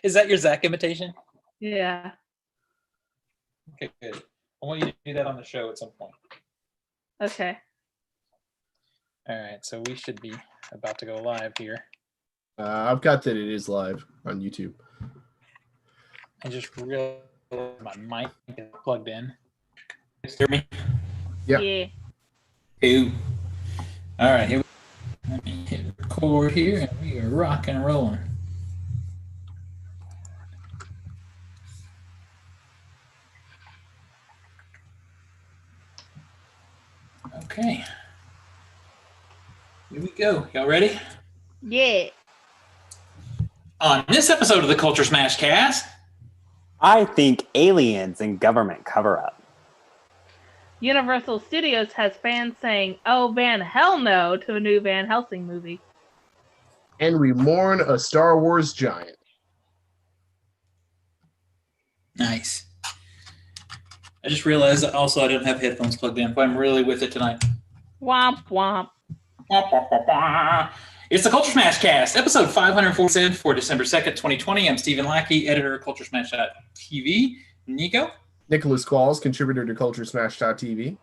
Is that your Zach imitation? Yeah. Okay, good. I want you to do that on the show at some point. Okay. All right, so we should be about to go live here. I've got that it is live on YouTube. I just realized my mic is plugged in. You hear me? Yep. Yeah. Ew. All right, here we go. Let me hit record here, and we are rocking and rolling. Okay. Here we go. Y'all ready? Yeah. On this episode of the CultureSmash cast, I think aliens and government cover-up. Universal Studios has fans saying, "Oh, Van Hell no," to a new Van Helsing movie. And we mourn a Star Wars giant. nice. I just realized that also I didn't have headphones plugged in, but I'm really with it tonight. Womp womp. It's the CultureSmash cast, episode 547 for December 2nd, 2020. I'm Stephen Lackey, editor of CultureSmash.tv. Nico. Nicholas Qualls, contributor to CultureSmash.tv.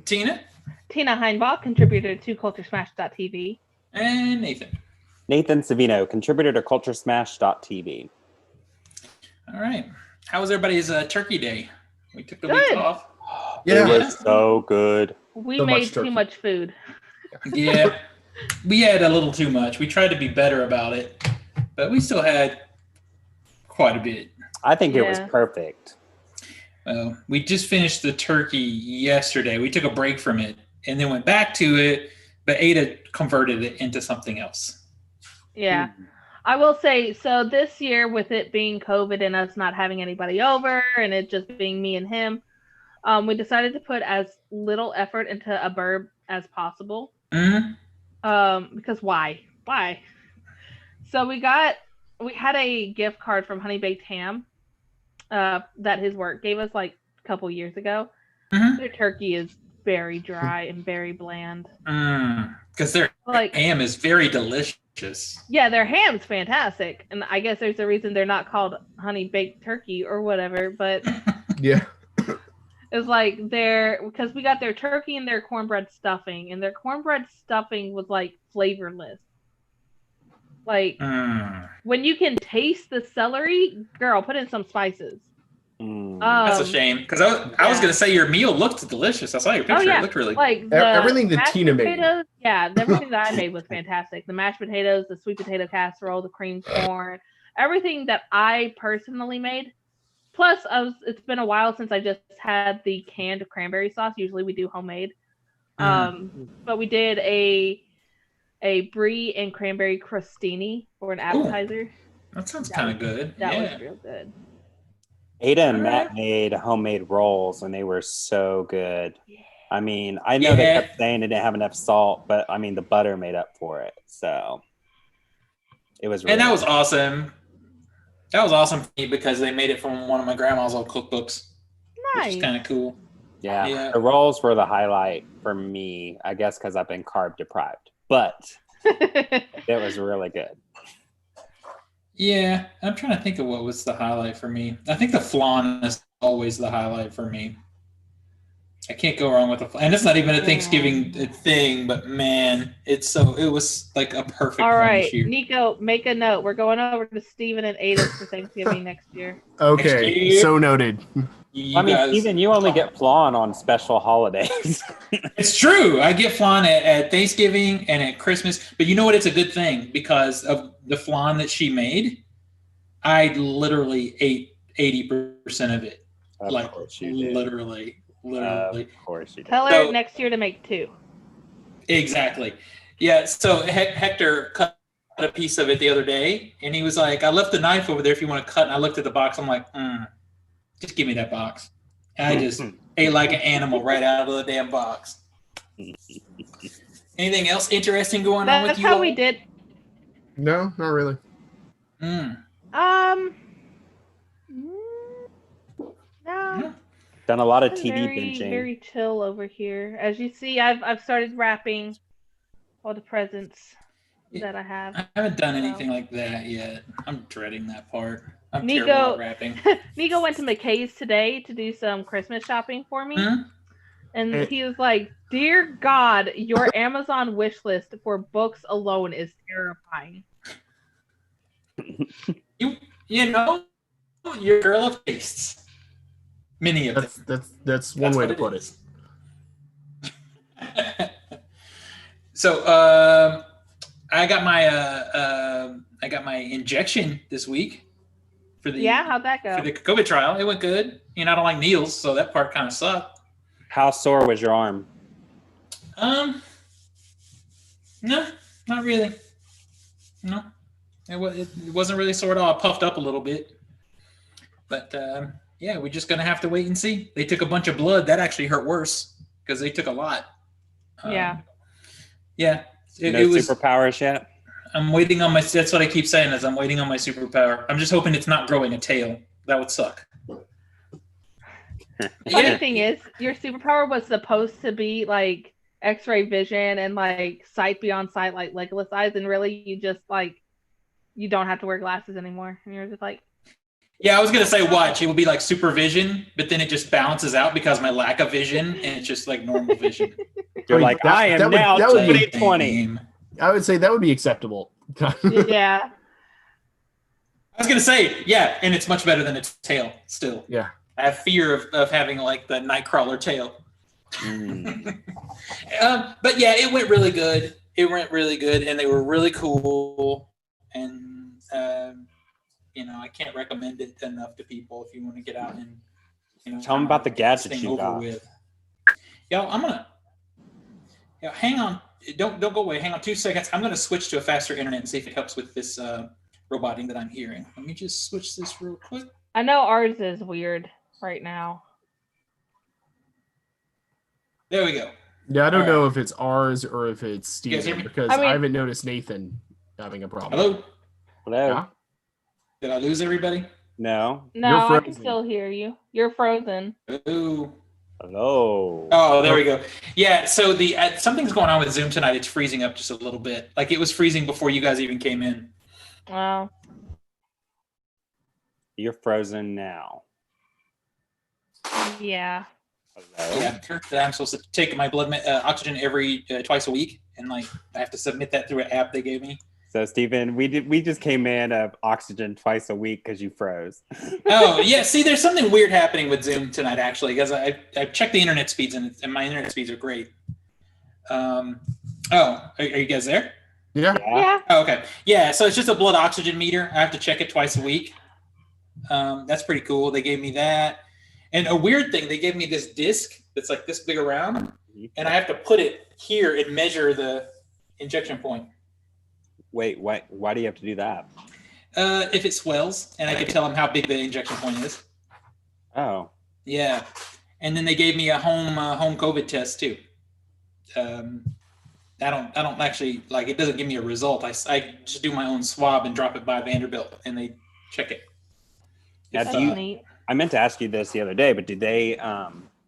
Tina. Tina Heinbach, contributor to CultureSmash.tv. And Nathan. Nathan Savino, contributor to CultureSmash.tv. All right. How was everybody's Turkey Day? We took the Good. week off. Yeah. It was so good. We So much made too turkey. much food. Yeah. We had a little too much. We tried to be better about it, but we still had quite a bit. I think it was Yeah. perfect. We just finished the turkey yesterday. We took a break from it and then went back to it, but Ada converted it into something else. Yeah. I will say, so this year with it being COVID and us not having anybody over and it just being me and him, we decided to put as little effort into a burb as possible. Mm-hmm. Because why? Why? So we had a gift card from Honey Baked Ham that his work gave us like a couple years ago. Mm-hmm. Their turkey is very dry and very bland. Because their Like, ham is very delicious. yeah, their ham's fantastic. And I guess there's a reason they're not called Honey Baked Turkey or whatever, but Yeah. it's like because we got their turkey and their cornbread stuffing, and their cornbread stuffing was like flavorless. Like, when you can taste the celery, girl, put in some spices. That's a shame. Because I was going to say your meal looked delicious. I saw your picture. It looked really good. Like Everything that mashed Tina made. potatoes, yeah, everything that I made was fantastic. The mashed potatoes, the sweet potato casserole, the cream corn, everything that I personally made. Plus, it's been a while since I just had the canned cranberry sauce. Usually we do homemade. But we did a brie and cranberry crostini for an appetizer. Ooh, that sounds kind of good. That was real good. Ada and Matt made homemade rolls, and they were so good. Yeah. I mean, I know they kept saying they didn't have enough salt, but I mean, the butter made up for it. So it was really And that was awesome. That was awesome for me because they made it from one of my grandma's old cookbooks. Nice. Which is kind of cool. Yeah. The rolls were the highlight for me, I guess, because I've been carb deprived. But it was really good. Yeah, I'm trying to think of what was the highlight for me. I think the flan is always the highlight for me. I can't go wrong with the flan. And it's not even a Thanksgiving thing, but man, it was like a perfect All flan right, this year. Nico, make a note. We're going over to Steven and Ada's for Thanksgiving next year. Okay, so noted. I mean, Steven, you only get flan on special holidays. It's true. I get flan at Thanksgiving and at Christmas. But you know what? It's a good thing because of the flan that she made. I literally ate 80% of it. Of course you did. Literally. Of course you did. Tell her next year to make 2. Exactly. Yeah. So Hector cut a piece of it the other day, and he was like, "I left the knife over there if you want to cut." And I looked at the box. I'm like, just give me that box. And I just ate like an animal right out of the damn box. Anything else interesting going on with That's you? how we did. No, not really. No. Done a lot of It's TV very, binging. very chill over here. As you see, I've started wrapping all the presents. that I have. I haven't done anything like that yet. I'm dreading that part. I'm terrible at wrapping. Nico went to McKay's today to do some Christmas shopping for me. And he was like, "Dear God, your Amazon wish list for books alone is terrifying." You know, you're a girl of tastes. Many of them. That's one way to put it. So I got my injection this week for the how'd that go? For the COVID trial. It went good. I don't like needles, so that part kind of sucked. How sore was your arm? No, not really. No, it wasn't really sore at all. I puffed up a little bit, but yeah, we're just gonna have to wait and see. They took a bunch of blood. That actually hurt worse because they took a lot. Yeah. Yeah. No superpowers yet? I'm waiting on that's what I keep saying is I'm waiting on my superpower. I'm just hoping it's not growing a tail. That would suck. The funny thing is, your superpower was supposed to be like X-ray vision and like sight beyond sight, like Legolas eyes, and really you just like you don't have to wear glasses anymore. And you're just like, yeah, I was gonna say watch. It would be like supervision, but then it just balances out because of my lack of vision, and it's just like normal vision. You're like, I am now 2020. I would say that would be acceptable. Yeah. I was gonna say, yeah, and it's much better than its tail still. Yeah. I have fear of having like the Nightcrawler tail. But yeah, it went really good. And they were really cool. And I can't recommend it enough to people if you want to get out and tell them about the gadgets you got. Hang on. Don't go away. Hang on 2 seconds. I'm gonna switch to a faster internet and see if it helps with this roboting that I'm hearing. Let me just switch this real quick. I know ours is weird right now. There we go. Yeah, I don't know if it's ours or if it's Steven because I haven't noticed Nathan having a problem. Hello? Yeah? Did I lose everybody? No. No, I can still hear you. You're frozen. Ooh. Hello. Oh, there we go. Yeah, so something's going on with Zoom tonight. It's freezing up just a little bit. Like it was freezing before you guys even came in. Wow. You're frozen now. Yeah. Hello? Yeah, I'm supposed to take my blood oxygen every twice a week, and like I have to submit that through an app they gave me. So Stephen, we just came in of oxygen twice a week because you froze. Oh yeah, see, there's something weird happening with Zoom tonight actually, because I checked the internet speeds and my internet speeds are great. Are you guys there? Yeah. Oh, okay. Yeah, so it's just a blood oxygen meter. I have to check it twice a week. That's pretty cool. They gave me that. And a weird thing, they gave me this disc that's like this big around, and I have to put it here and measure the injection point. Wait, why do you have to do that? If it swells, and I can tell them how big the injection point is. Oh. Yeah. And then they gave me a home COVID test too. I don't actually, like, it doesn't give me a result. I just do my own swab and drop it by Vanderbilt, and they check it. That's neat. I meant to ask you this the other day, but did they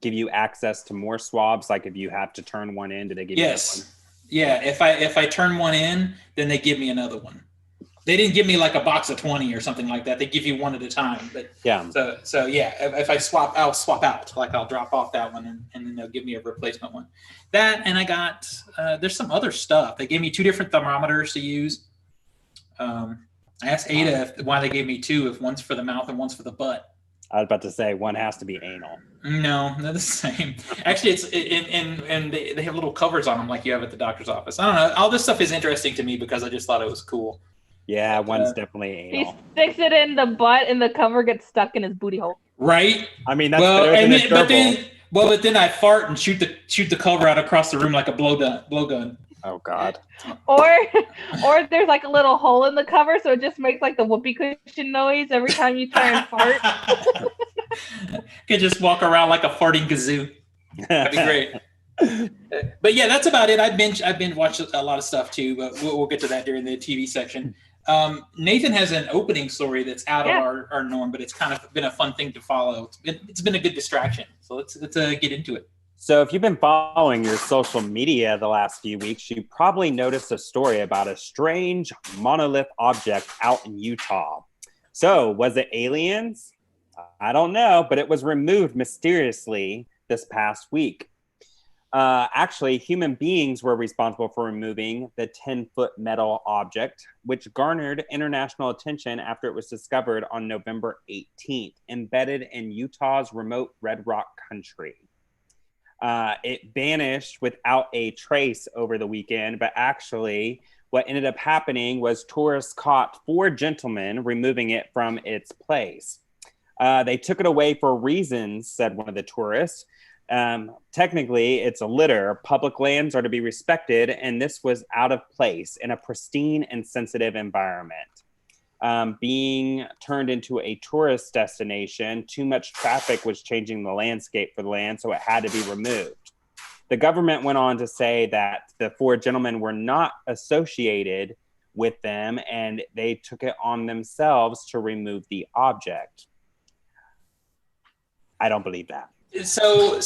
give you access to more swabs? Like if you have to turn one in, do they give you another one? Yeah, if I turn one in, then they give me another one. They didn't give me like a box of 20 or something like that. They give you one at a time. But yeah. So yeah, if I swap, I'll swap out. Like I'll drop off that one and then they'll give me a replacement one. That, and I got there's some other stuff. They gave me 2 different thermometers to use. I asked Ada why they gave me 2, if one's for the mouth and one's for the butt. I was about to say one has to be anal. No, they're the same. Actually, it's and they have little covers on them like you have at the doctor's office. I don't know. All this stuff is interesting to me because I just thought it was cool. Yeah, one's definitely anal. He sticks it in the butt and the cover gets stuck in his booty hole. Right? I mean, that's better than a gerbil. But then I fart and shoot the cover out across the room like a blowgun. Oh God. Or there's like a little hole in the cover, so it just makes like the whoopee cushion noise every time you try and fart. Could just walk around like a farting kazoo. That'd be great. But yeah, that's about it. I've been watching a lot of stuff too, but we'll get to that during the TV section. Nathan has an opening story that's out of our norm, but it's kind of been a fun thing to follow. It's been a good distraction. So let's get into it. So if you've been following your social media the last few weeks, you probably noticed a story about a strange monolith object out in Utah. So was it aliens? I don't know, but it was removed mysteriously this past week. Actually, human beings were responsible for removing the 10-foot metal object, which garnered international attention after it was discovered on November 18th, embedded in Utah's remote Red Rock country. It vanished without a trace over the weekend, but actually what ended up happening was tourists caught 4 gentlemen removing it from its place. They took it away for reasons, said one of the tourists. Technically, it's a litter. Public lands are to be respected, and this was out of place in a pristine and sensitive environment. Being turned into a tourist destination, too much traffic was changing the landscape for the land, so it had to be removed. The government went on to say that the 4 gentlemen were not associated with them, and they took it on themselves to remove the object. I don't believe that. So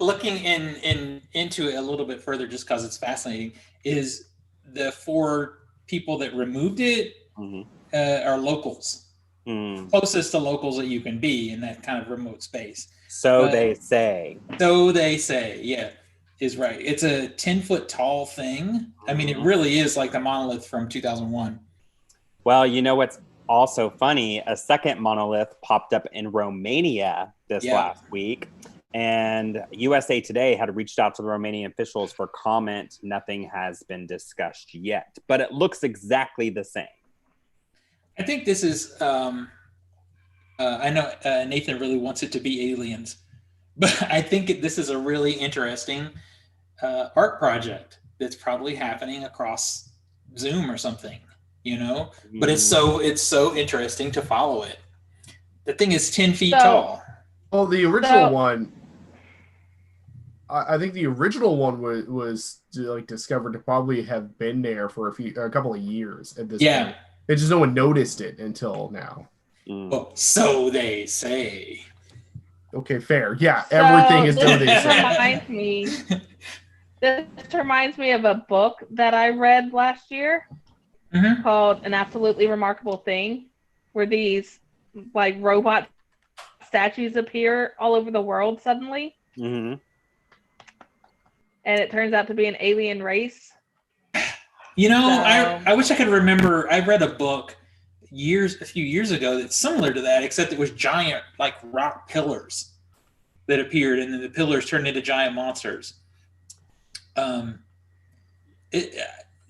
looking into it a little bit further, just because it's fascinating, is the 4 people that removed it are locals, closest to locals that you can be in that kind of remote space. So they say. So they say, yeah, is right. It's a 10-foot tall thing. I mean, it really is like the monolith from 2001. Well, you know what's also funny? A second monolith popped up in Romania this last week. And USA Today had reached out to the Romanian officials for comment. Nothing has been discussed yet, but it looks exactly the same. I think this is, I know Nathan really wants it to be aliens, but I think this is a really interesting art project that's probably happening across Zoom or something, you know? But it's so interesting to follow it. The thing is 10 feet tall. Well, the original one, I think the original one was like discovered to probably have been there for a couple of years at this point. It's just no one noticed it until now. Well, so they say. Okay, fair. Yeah, everything is so they say. This reminds me of a book that I read last year called An Absolutely Remarkable Thing, where these like robot statues appear all over the world suddenly. And it turns out to be an alien race. You know, I wish I could remember. I read a book a few years ago that's similar to that, except it was giant, like rock pillars that appeared, and then the pillars turned into giant monsters.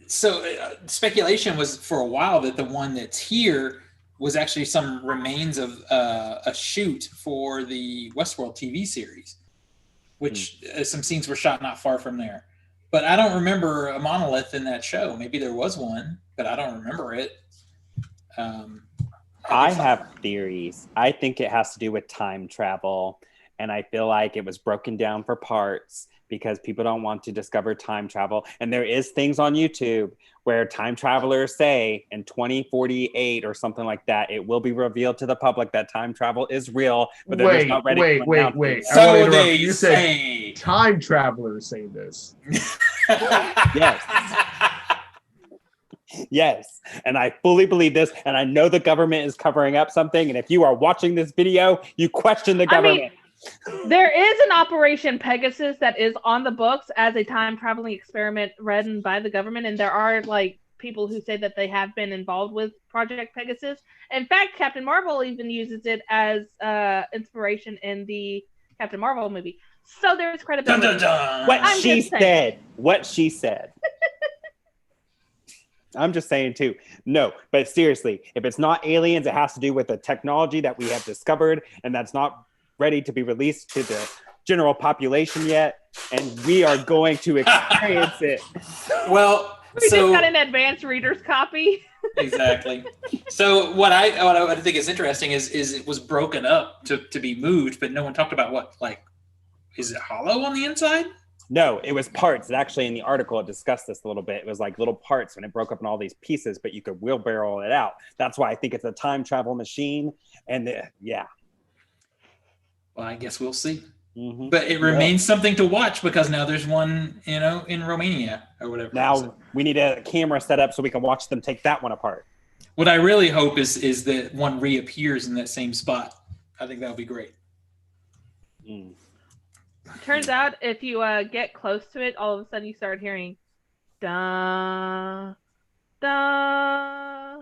Speculation was for a while that the one that's here was actually some remains of a shoot for the Westworld TV series, which some scenes were shot not far from there. But I don't remember a monolith in that show. Maybe there was one, but I don't remember it. I have theories. I think it has to do with time travel. And I feel like it was broken down for parts because people don't want to discover time travel. And there is things on YouTube where time travelers say in 2048 or something like that, it will be revealed to the public that time travel is real, but they're just not ready. Wait. So they say time travelers say this. Yes. Yes. And I fully believe this. And I know the government is covering up something. And if you are watching this video, you question the government. There is an Operation Pegasus that is on the books as a time traveling experiment run by the government, and there are like people who say that they have been involved with Project Pegasus. In fact, Captain Marvel even uses it as inspiration in the Captain Marvel movie. So there's credibility. Dun, dun, dun. What she said. I'm just saying too. No, but seriously, if it's not aliens, it has to do with the technology that we have discovered, and that's not ready to be released to the general population yet, and we are going to experience it. Well, we just got an advanced reader's copy. Exactly. So what I think is interesting is it was broken up to be moved, but no one talked about what, like, is it hollow on the inside? No, it was parts. It actually, in the article, it discussed this a little bit. It was like little parts, and it broke up in all these pieces, but you could wheelbarrow it out. That's why I think it's a time travel machine. And yeah. Well, I guess we'll see. But it remains something to watch because now there's one, in Romania or whatever. Now we need a camera set up so we can watch them take that one apart. What I really hope is that one reappears in that same spot. I think that would be great. Turns out if you get close to it, all of a sudden you start hearing da da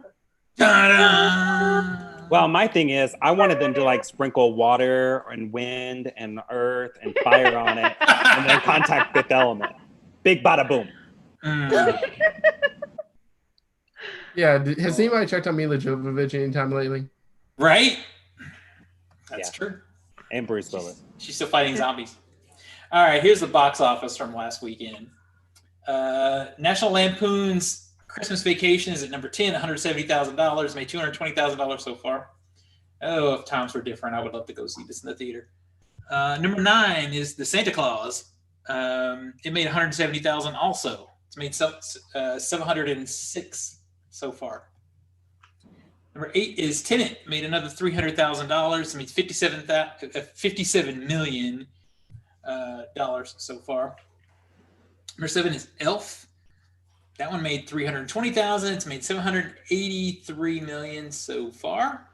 da. Well, my thing is, I wanted them to sprinkle water and wind and earth and fire on it, and then contact Fifth Element. Big bada boom. Yeah, has anybody checked on Mila Jovovich anytime lately? Right? That's true. And Bruce Willis. She's still fighting zombies. All right, here's the box office from last weekend. National Lampoon's Christmas Vacation is at number 10, $170,000, made $220,000 so far. Oh, if times were different, I would love to go see this in the theater. Number 9 is The Santa Claus. It made $170,000 also. It's made $706 so far. Number 8 is Tenet, made another $300,000. It made $57 million so far. Number 7 is Elf. That one made $320,000. It's made $783 million so far.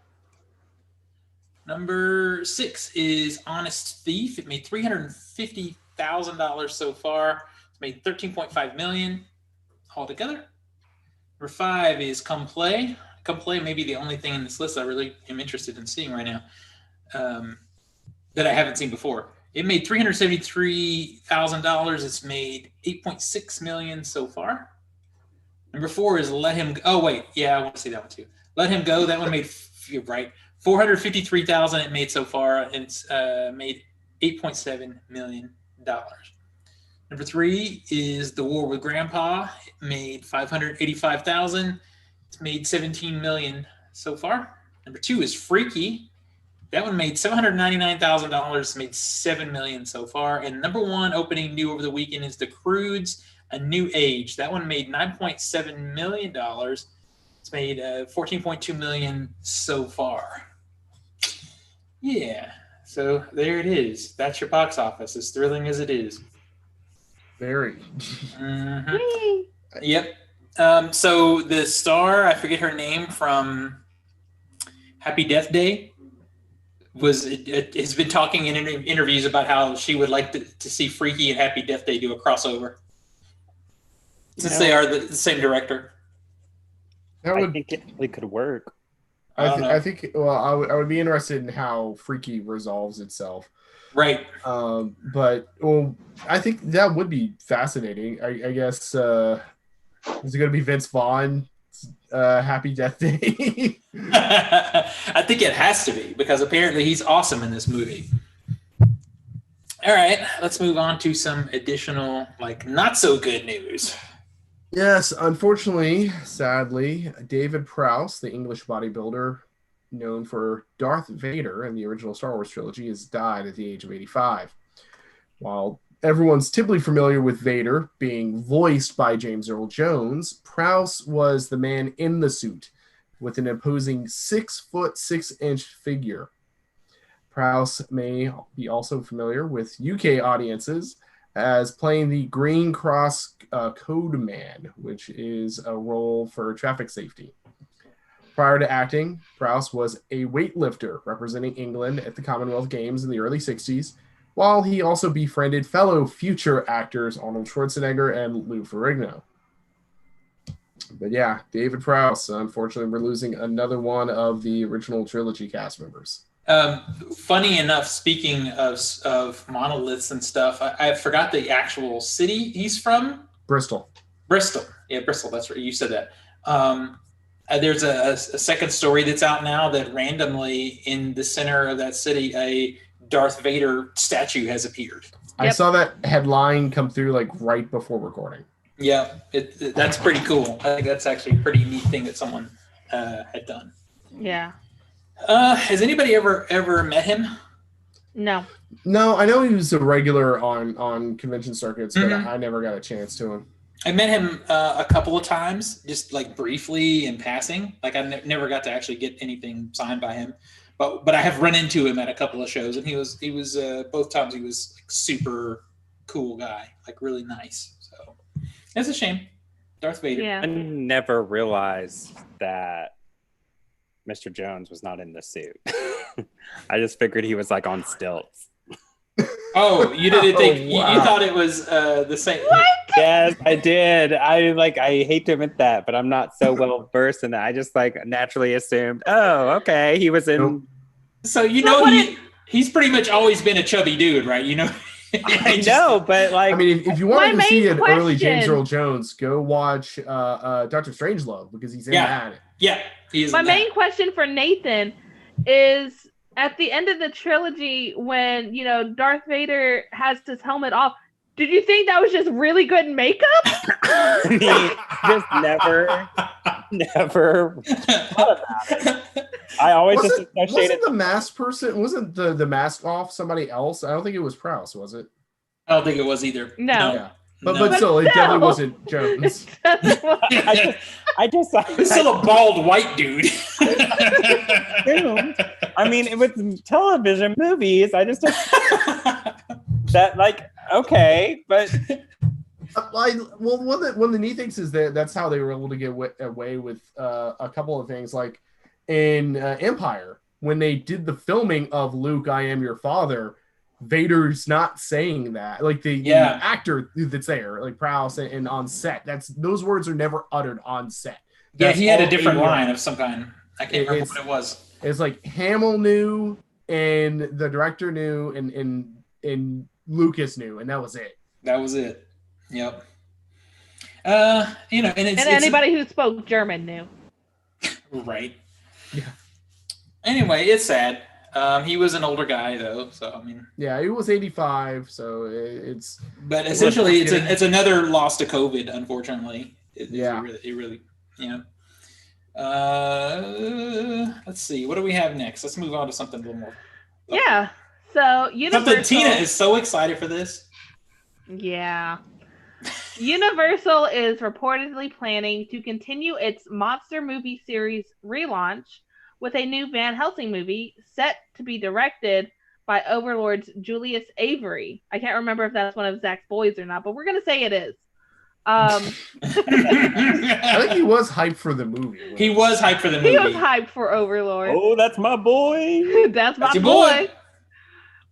Number 6 is Honest Thief. It made $350,000 so far. It's made $13.5 million altogether. Number 5 is Come Play. Come Play may be the only thing in this list I really am interested in seeing right now that I haven't seen before. It made $373,000. It's made $8.6 million so far. Number 4 is Let Him Go. Oh, wait. Yeah, I want to see that one too. Let Him Go. That one made, you're right, $453,000 it made so far. And it's made $8.7 million. Number 3 is The War with Grandpa. It made $585,000. It's made $17 million so far. Number 2 is Freaky. That one made $799,000. Made $7 million so far. And number 1 opening new over the weekend is The Croods: A New Age. That one made $9.7 million. It's made $14.2 million so far. Yeah. So there it is. That's your box office, as thrilling as it is. Very. Mm-hmm. Yep. So the star, I forget her name, from Happy Death Day, has been talking in interviews about how she would like to see Freaky and Happy Death Day do a crossover, since they are the same director. I think it could work. I think. Well, I would be interested in how Freaky resolves itself. Right. But I think that would be fascinating. I guess. Is it going to be Vince Vaughn? Happy Death Day. I think it has to be, because apparently he's awesome in this movie. All right, let's move on to some additional, not so good news. Yes, unfortunately, sadly, David Prowse, the English bodybuilder known for Darth Vader in the original Star Wars trilogy, has died at the age of 85. While everyone's typically familiar with Vader being voiced by James Earl Jones, Prowse was the man in the suit with an imposing 6', 6" figure. Prowse may be also familiar with UK audiences as playing the Green Cross Code Man, which is a role for traffic safety. Prior to acting, Prowse was a weightlifter representing England at the Commonwealth Games in the early 60s, while he also befriended fellow future actors Arnold Schwarzenegger and Lou Ferrigno. But yeah, David Prowse, unfortunately, we're losing another one of the original trilogy cast members. Funny enough, speaking of monoliths and stuff, I forgot the actual city he's from. Bristol. Yeah, Bristol. That's right. You said that. There's a second story that's out now that randomly in the center of that city, a Darth Vader statue has appeared. I saw that headline come through right before recording. Yeah, that's pretty cool. I think that's actually a pretty neat thing that someone had done. Yeah. Has anybody ever met him? No, I know he was a regular on convention circuits, but I never got a chance to him. I met him a couple of times, just briefly in passing. I never got to actually get anything signed by him. but I have run into him at a couple of shows, and he was both times he was like super cool guy, like really nice. So it's a shame, Darth Vader. Yeah. I never realized that Mr. Jones was not in the suit. I just figured he was like on stilts. Oh, you didn't think Oh, wow. you thought it was the same? What? Yes, I did. I hate to admit that, but I'm not so well versed in that. I just like naturally assumed, oh, okay, he was in. Nope. So you So know what he's pretty much always been a chubby dude, right? You know. I know, but like, I mean, if you wanted My to see main an early James question- Earl Jones, go watch Doctor Strangelove because he's in Yeah. that. Yeah, he is. My in that. main question for Nathan is at the end of the trilogy when, you know, Darth Vader has his helmet off, did you think that was just really good makeup? I mean, just never thought about it. I always just associated. Wasn't the mask person? Wasn't the mask off somebody else? I don't think it was Prowse, was it? I don't think it was either. No. Yeah, but No. still, it definitely still. wasn't Jones. I just It's still a bald white dude. I mean, it was television movies. I just that like okay, but Well, one of the neat things is that that's how they were able to get away with a couple of things, like in Empire when they did the filming of Luke, I am your father. Vader's not saying that, like the actor that's there, like Prowse, and on set. Those words are never uttered on set. Yeah, he had a all different ADR. line of some kind. I can't remember what it was. It's like Hamill knew, and the director knew, and Lucas knew, and that was it. That was it. Yep. And it's anybody who spoke German knew. right. Yeah. Anyway, it's sad. He was an older guy though, so I mean. Yeah, he was 85, so it's. But essentially, it's another loss to COVID, unfortunately. It really. Let's see. What do we have next? Let's move on to something a little more. Yeah. So Universal. Tina is so excited for this. Yeah. Universal is reportedly planning to continue its monster movie series Relaunch with a new Van Helsing movie set to be directed by Overlord's Julius Avery. I can't remember if that's one of Zach's boys or not, but we're going to say it is. I think he was hyped for the movie. He was hyped for the movie. He was hyped for Overlord. oh, that's my boy. That's my your boy.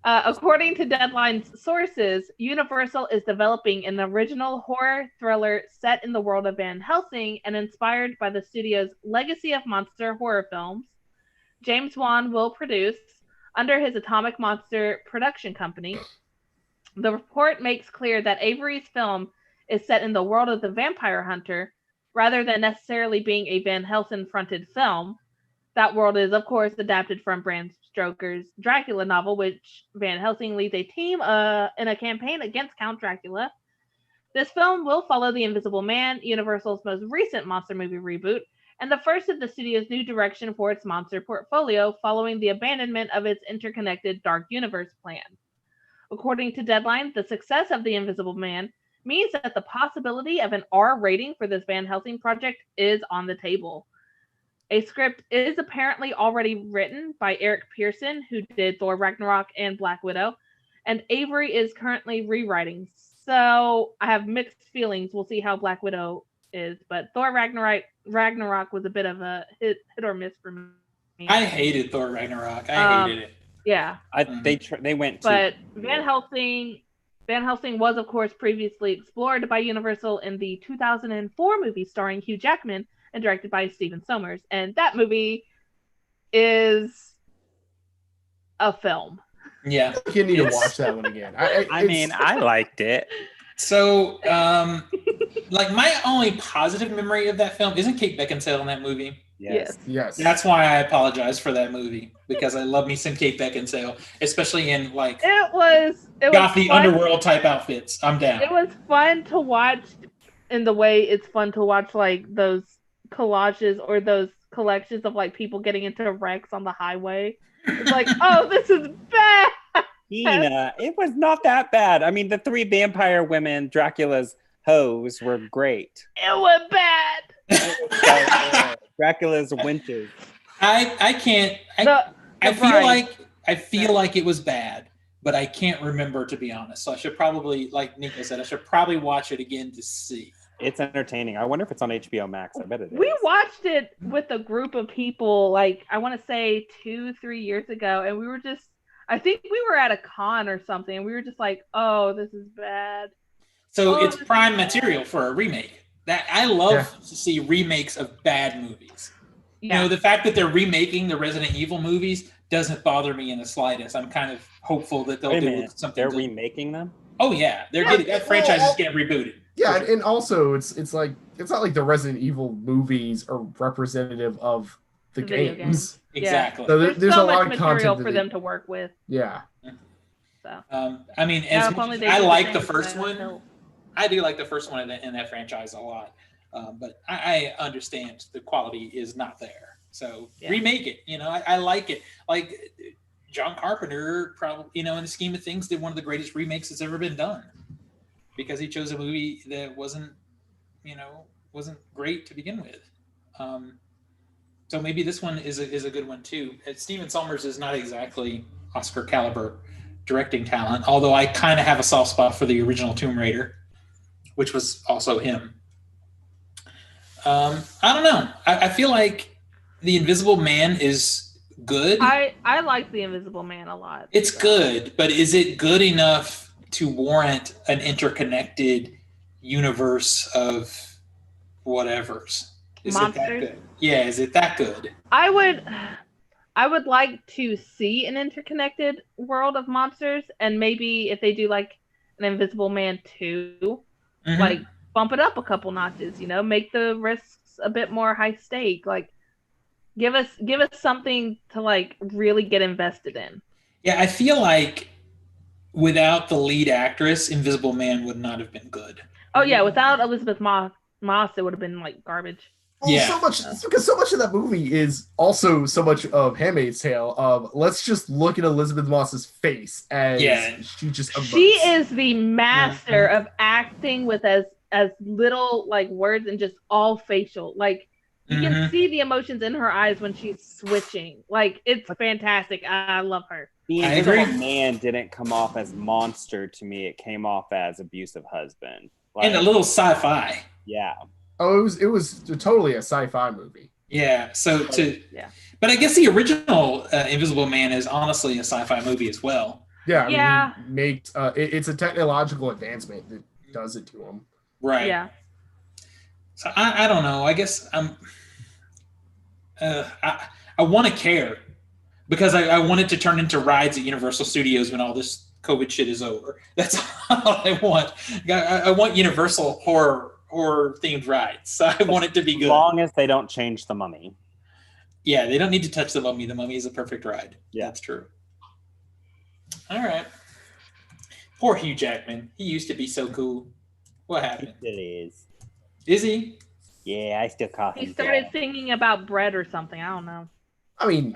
According to Deadline's sources, Universal is developing an original horror thriller set in the world of Van Helsing and inspired by the studio's legacy of monster horror films. James Wan will produce under his Atomic Monster production company. The report makes clear that Avery's film is set in the world of the vampire hunter rather than necessarily being a Van Helsing-fronted film. That world is, of course, adapted from Bram Stoker's Dracula novel, which Van Helsing leads a team in a campaign against Count Dracula. This film will follow The Invisible Man, Universal's most recent monster movie reboot, and the first of the studio's new direction for its monster portfolio following the abandonment of its interconnected Dark Universe plan. According to Deadline, the success of The Invisible Man means that the possibility of an R rating for this Van Helsing project is on the table. A script is apparently already written by Eric Pearson, who did Thor Ragnarok and Black Widow, and Avery is currently rewriting. So I have mixed feelings. We'll see how Black Widow is, but Thor Ragnarok was a bit of a hit or miss for me. I hated Thor Ragnarok. I hated it. Yeah. They went to. But Van Helsing was, of course, previously explored by Universal in the 2004 movie starring Hugh Jackman and directed by Stephen Sommers. And that movie is a film. Yeah. You need to watch that one again. I mean, I liked it. So, like, my only positive memory of that film isn't Kate Beckinsale in that movie. Yes. That's why I apologize for that movie, because I love me some Kate Beckinsale, especially in like It was gothy fun. underworld type outfits. I'm down. It was fun to watch in the way it's fun to watch like those collages or those collections of like people getting into wrecks on the highway. It's like, oh, this is bad. Tina, it was not that bad. I mean, the three vampire women, Dracula's hoes, were great. It was bad. Dracula's wenches. I can't. I feel Bride. like it was bad, but I can't remember, to be honest. So I should probably, like Nico said, I should probably watch it again to see. It's entertaining. I wonder if it's on HBO Max. I bet it is. We watched it with a group of people, like, I want to say 2-3 years ago, and we were just, I think we were at a con or something, and we were just like, oh, this is bad. So it's prime material for a remake. That I love to see remakes of bad movies. Yeah. You know, the fact that they're remaking the Resident Evil movies doesn't bother me in the slightest. I'm kind of hopeful that they'll do something. They're good. remaking them? Oh yeah, that franchise is getting rebooted. Yeah, and also it's like it's not like the Resident Evil movies are representative of the games. Exactly. So there's so a lot much of material content for them to work with. Yeah. So. I mean, as much as I like the first one, I do like the first one in that franchise a lot. But I understand the quality is not there. So remake it. You know, I like it. Like John Carpenter, probably, you know, in the scheme of things, did one of the greatest remakes that's ever been done, because he chose a movie that wasn't great to begin with. So maybe this one is a good one too. Steven Sommers is not exactly Oscar caliber directing talent, although I kind of have a soft spot for the original Tomb Raider, which was also him. I don't know. I feel like The Invisible Man is good. I like The Invisible Man a lot. It's good, but is it good enough to warrant an interconnected universe of whatevers? Is Monsters? it that good? Yeah, is it that good? I would like to see an interconnected world of monsters, and maybe if they do like an Invisible Man 2, like bump it up a couple notches, you know, make the risks a bit more high stake. Like give us something to like really get invested in. Yeah, I feel like without the lead actress, Invisible Man would not have been good. Oh yeah, without Elizabeth Moss, it would have been like garbage. Well, so much of that movie is also so much of Handmaid's Tale of let's just look at Elizabeth Moss's face as she just emotes. She is the master of acting with as little like words and just all facial. Like you can see the emotions in her eyes when she's switching. Like it's fantastic. I love her. The Invisible Man didn't come off as monster to me. It came off as abusive husband. Like, and a little sci-fi. Yeah. Oh, it was totally a sci-fi movie. Yeah. But I guess the original Invisible Man is honestly a sci-fi movie as well. Yeah. I mean, it's a technological advancement that does it to him. Right. Yeah. So I don't know. I guess I want to care because I want it to turn into rides at Universal Studios when all this COVID shit is over. That's all I want. I want Universal horror themed rides. So I want it to be good. As long as they don't change the Mummy. Yeah, they don't need to touch the Mummy. The Mummy is a perfect ride. Yeah, that's true. All right. Poor Hugh Jackman. He used to be so cool. What happened? He still is. Is he? Yeah, I still call him. He started singing about bread or something. I don't know. I mean,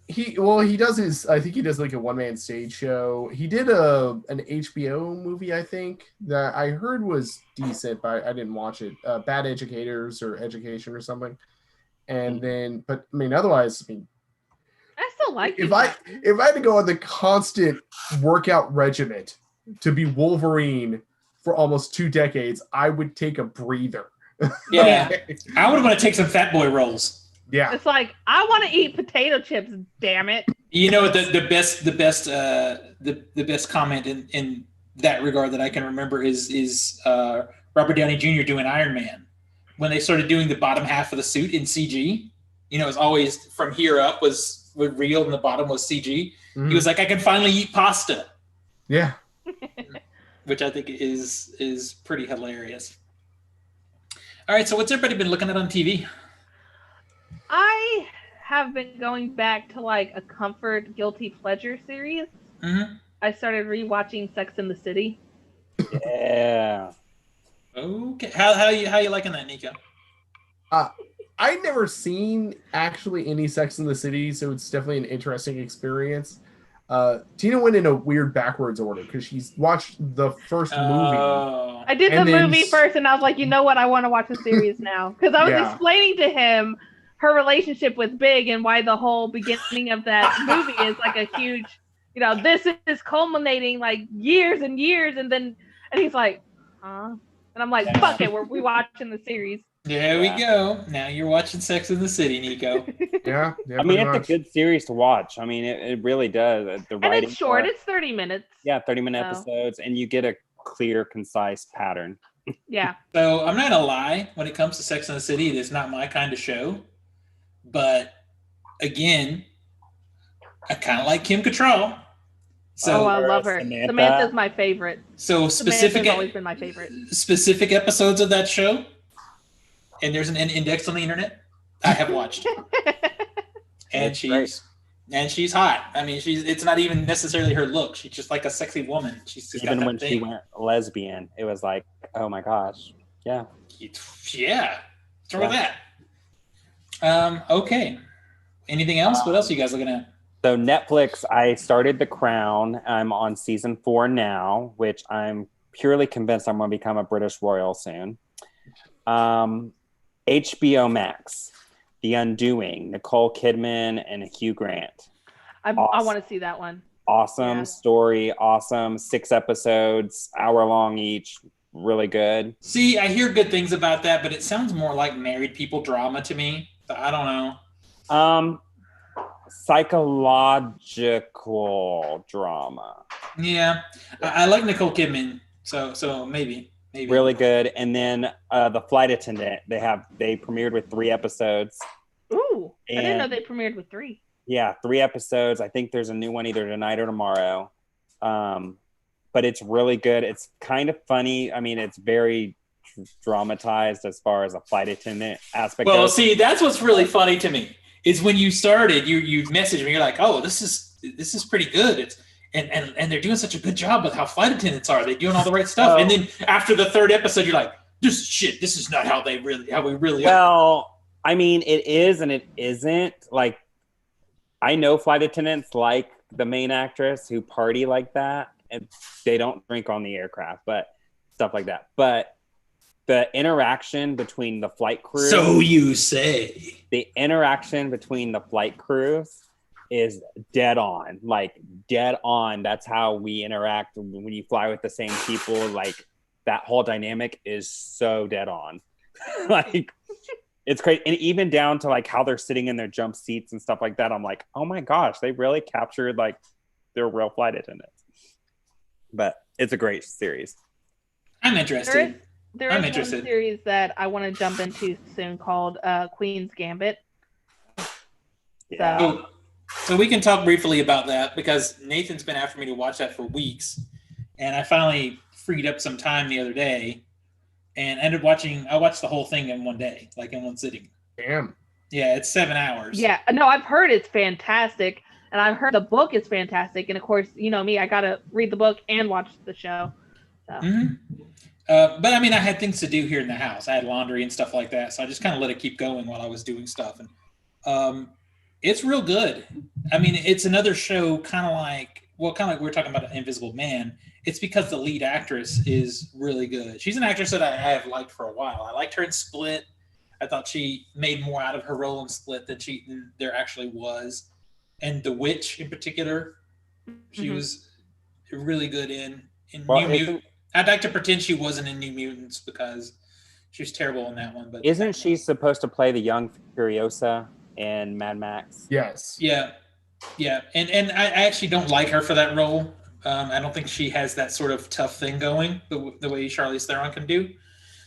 he does his. I think he does like a one-man stage show. He did an HBO movie, I think, that I heard was decent, but I didn't watch it. Bad Educators or Education or something. And then, but I mean, otherwise, I mean, I still like. If I had to go on the constant workout regimen to be Wolverine for almost 2 decades, I would take a breather. Yeah, I would want to take some Fat Boy rolls. Yeah, it's like I want to eat potato chips. Damn it! You know the best comment in that regard that I can remember is Robert Downey Jr. doing Iron Man when they started doing the bottom half of the suit in CG. You know, it was always from here up was real and the bottom was CG. Mm-hmm. He was like, I can finally eat pasta. Yeah, which I think is pretty hilarious. All right, so what's everybody been looking at on TV? I have been going back to like a comfort guilty pleasure series. Mm-hmm. I started rewatching Sex and the City. Yeah. Okay. How you liking that, Nico? I'd never seen actually any Sex and the City, so it's definitely an interesting experience. Tina went in a weird backwards order because she's watched the first movie. I did the movie first, and I was like, you know what? I want to watch the series now because I was explaining to him her relationship with Big and why the whole beginning of that movie is like a huge, this is culminating like years and years, and he's like, huh? And I'm like, fuck it, we watching the series. There we go. Now you're watching Sex in the City, Nico. Yeah. I mean, it's a good series to watch. I mean, it really does. The writing and it's short. It's 30 minutes. Yeah, 30-minute episodes, and you get a clear, concise pattern. Yeah. So I'm not gonna lie. When it comes to Sex in the City, it is not my kind of show. But again, I kind of like Kim Cattrall. So I love her. Samantha's my favorite. So Samantha's always been my favorite. Specific episodes of that show, and there's an index on the internet, I have watched. And she's hot. I mean, it's not even necessarily her look. She's just like a sexy woman. She's just even got that when thing. She went lesbian, it was like, oh my gosh, yeah. What's wrong with that? Okay. Anything else? What else are you guys looking at? So Netflix, I started The Crown. I'm on season 4 now, which I'm purely convinced I'm going to become a British royal soon. HBO Max, The Undoing, Nicole Kidman and Hugh Grant. I want to see that one. Awesome story, awesome. 6 episodes, hour long each, really good. See, I hear good things about that, but it sounds more like married people drama to me. I don't know. Psychological drama. Yeah, I like Nicole Kidman, so maybe really good. And then the Flight Attendant, they premiered with 3 episodes. Ooh, I didn't know they premiered with 3. Yeah, 3 episodes. I think there's a new one either tonight or tomorrow. But it's really good. It's kind of funny. I mean, it's very dramatized as far as a flight attendant aspect. Well, see, that's what's really funny to me. Is when you started, you messaged me. You're like, "Oh, this is pretty good." It's and they're doing such a good job with how flight attendants are. They're doing all the right stuff. And then after the 3rd episode, you're like, "This is shit. This is not how we really are." Well, I mean, it is and it isn't. Like, I know flight attendants like the main actress who party like that, and they don't drink on the aircraft, but stuff like that. But the interaction between the flight crew. So you say. The interaction between the flight crews is dead on. Like, dead on. That's how we interact when you fly with the same people. Like, that whole dynamic is so dead on. Like, it's great. And even down to, like, how they're sitting in their jump seats and stuff like that. I'm like, oh my gosh, they really captured, like, their real flight attendants. But it's a great series. I'm interested. There is one series that I want to jump into soon called Queen's Gambit. Yeah. So we can talk briefly about that because Nathan's been after me to watch that for weeks. And I finally freed up some time the other day and I watched the whole thing in one day, like in one sitting. Damn. Yeah, it's 7 hours. Yeah, no, I've heard it's fantastic. And I've heard the book is fantastic. And of course, you know me, I got to read the book and watch the show. So. Mm-hmm. But I mean, I had things to do here in the house. I had laundry and stuff like that. So I just kind of let it keep going while I was doing stuff. And it's real good. I mean, it's another show kind of like we were talking about Invisible Man. It's because the lead actress is really good. She's an actress that I have liked for a while. I liked her in Split. I thought she made more out of her role in Split than there actually was. And The Witch in particular, she was really good in New Mutants. I'd like to pretend she wasn't in New Mutants because she was terrible in that one. But isn't she supposed to play the young Furiosa in Mad Max? Yes. Yeah. And I actually don't like her for that role. I don't think she has that sort of tough thing going the way Charlize Theron can do.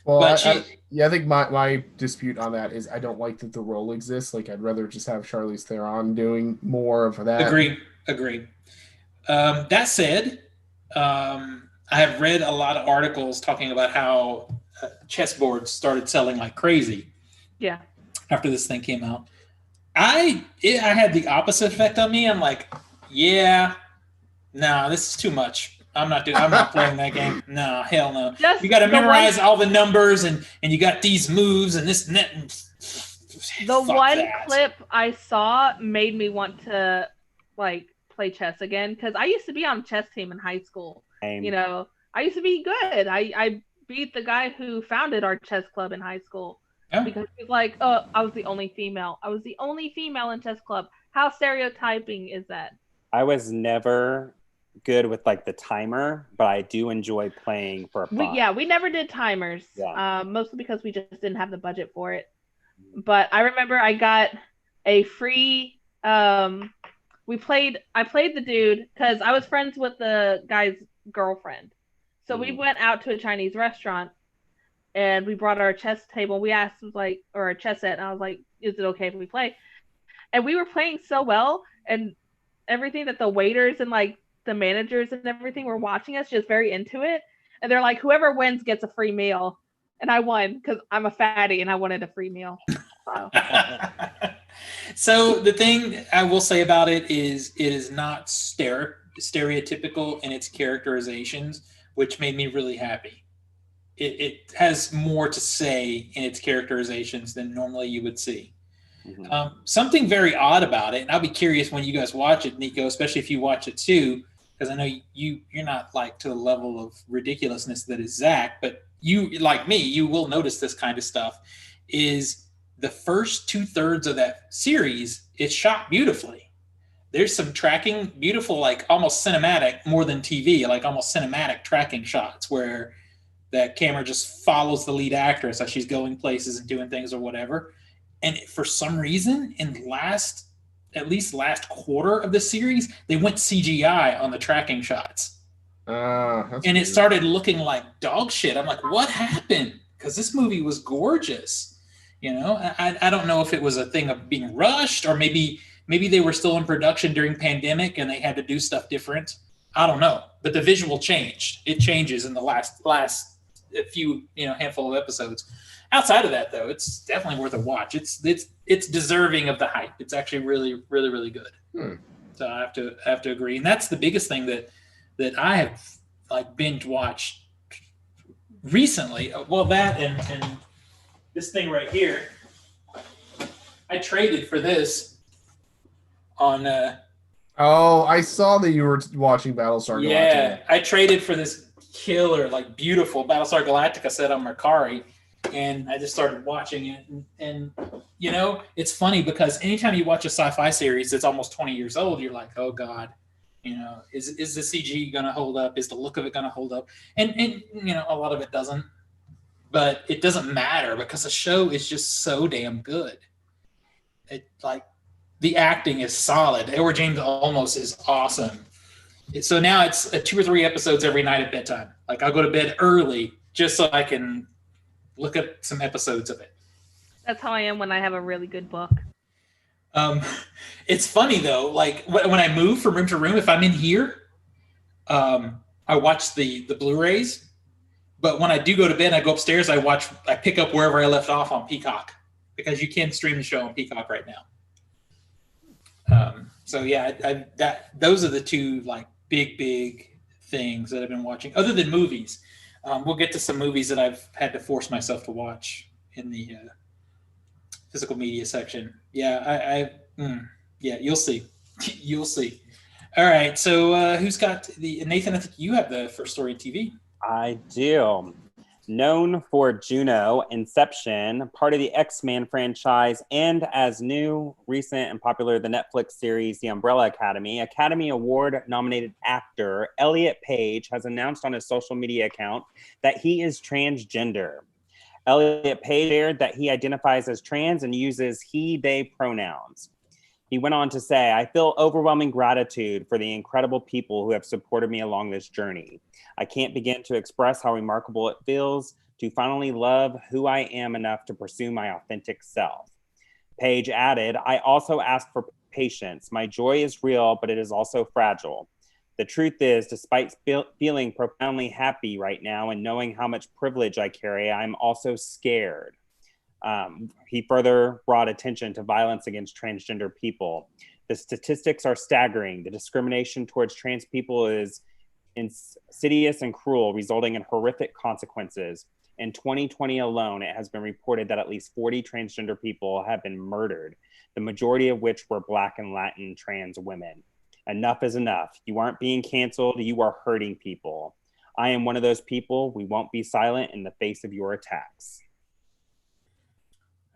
Well, I think my dispute on that is I don't like that the role exists. Like, I'd rather just have Charlize Theron doing more of that. Agree. That said, I have read a lot of articles talking about how chessboards started selling like crazy. Yeah. After this thing came out, I had the opposite effect on me. I'm like, yeah, no, this is too much. I'm not playing that game. No, hell no. You got to memorize all the numbers and you got these moves and this and that. And the one clip I saw made me want to like play chess again because I used to be on a chess team in high school. You know, I used to be good. I beat the guy who founded our chess club in high school. Yeah. Because she's like, oh, I was the only female. I was the only female in chess club. How stereotyping is that? I was never good with like the timer, but I do enjoy playing for fun. We never did timers. Yeah. Mostly because we just didn't have the budget for it. But I remember I got a free I played the dude because I was friends with the guy's girlfriend. So we went out to a Chinese restaurant and we brought our chess table. We asked or a chess set, and I was like, is it okay if we play? And we were playing so well and everything that the waiters and like the managers and everything were watching us just very into it. And they're like, whoever wins gets a free meal. And I won because I'm a fatty and I wanted a free meal. So. So the thing I will say about it is not stereotypical in its characterizations, which made me really happy. It has more to say in its characterizations than normally you would see. Mm-hmm. Something very odd about it, and I'll be curious when you guys watch it, Nico, especially if you watch it too, because I know you're not like to the level of ridiculousness that is Zach, but you, like me, you will notice this kind of stuff, is the first 2/3 of that series is shot beautifully. There's some tracking, beautiful, like almost cinematic, more than TV, like almost cinematic tracking shots where that camera just follows the lead actress as she's going places and doing things or whatever. And for some reason, at least last quarter of the series, they went CGI on the tracking shots. And weird. It started looking like dog shit. I'm like, what happened? Because this movie was gorgeous. You know, I don't know if it was a thing of being rushed or maybe they were still in production during pandemic and they had to do stuff different. I don't know. But the visual changed. It changes in the last few, handful of episodes. Outside of that, though, it's definitely worth a watch. It's deserving of the hype. It's actually really, really, really good. So I have to agree. And that's the biggest thing that I have like binge watched recently. Well, that and this thing right here, I traded for this on. Oh, I saw that you were watching Battlestar Galactica. Yeah, I traded for this killer, like beautiful Battlestar Galactica set on Mercari, and I just started watching it. And it's funny because anytime you watch a sci-fi series that's almost 20 years old, you're like, oh God, is the CG going to hold up? Is the look of it going to hold up? And a lot of it doesn't. But it doesn't matter because the show is just so damn good. The acting is solid. Edward James Olmos is awesome. So now it's 2 or 3 episodes every night at bedtime. Like I'll go to bed early just so I can look at some episodes of it. That's how I am when I have a really good book. It's funny though. Like when I move from room to room, if I'm in here, I watch the Blu-rays. But when I do go to bed, I go upstairs. I pick up wherever I left off on Peacock because you can stream the show on Peacock right now. So yeah, those are the two like big things that I've been watching. Other than movies, we'll get to some movies that I've had to force myself to watch in the physical media section. Yeah, you'll see, you'll see. All right, so who's got Nathan? I think you have the first story in TV. I do. Known for Juno, Inception, part of the X-Men franchise, and as new, recent, and popular, the Netflix series The Umbrella Academy, Academy Award-nominated actor Elliot Page has announced on his social media account that he is transgender. Elliot Page shared that he identifies as trans and uses he, they pronouns. He went on to say, I feel overwhelming gratitude for the incredible people who have supported me along this journey. I can't begin to express how remarkable it feels to finally love who I am enough to pursue my authentic self. Page added, I also ask for patience. My joy is real, but it is also fragile. The truth is, despite feeling profoundly happy right now and knowing how much privilege I carry, I'm also scared. He further brought attention to violence against transgender people. The statistics are staggering. The discrimination towards trans people is insidious and cruel, resulting in horrific consequences. In 2020 alone, it has been reported that at least 40 transgender people have been murdered, the majority of which were Black and Latin trans women. Enough is enough. You aren't being canceled. You are hurting people. I am one of those people. We won't be silent in the face of your attacks.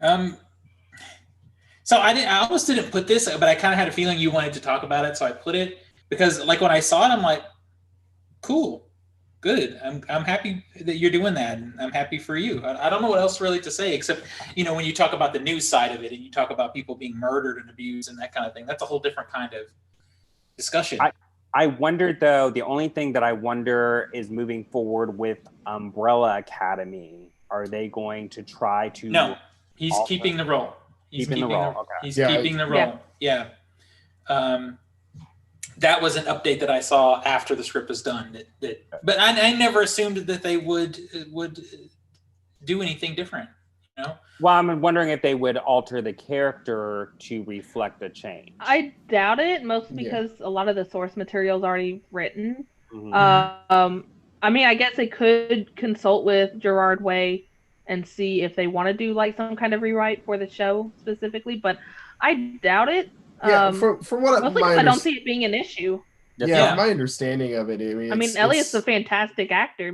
So I almost didn't put this, but I kind of had a feeling you wanted to talk about it, so I put it because, like, when I saw it, I'm like, cool, good. I'm happy that you're doing that, and I'm happy for you. I don't know what else really to say except, when you talk about the news side of it, and you talk about people being murdered and abused and that kind of thing, that's a whole different kind of discussion. I wondered, though, the only thing that I wonder is moving forward with Umbrella Academy. Are they going to try to? No, he's keeping the role. He's keeping the role. Okay. He's keeping the role. Yeah. That was an update that I saw after the script was done. But I never assumed that they would do anything different. Well, I'm wondering if they would alter the character to reflect a change. I doubt it, mostly because a lot of the source material is already written. Mm-hmm. I mean, I guess they could consult with Gerard Way and see if they want to do like some kind of rewrite for the show specifically, but I doubt it. Yeah, from what mostly because I don't see it being an issue. Yeah, my understanding of it. I mean, Elliot's a fantastic actor.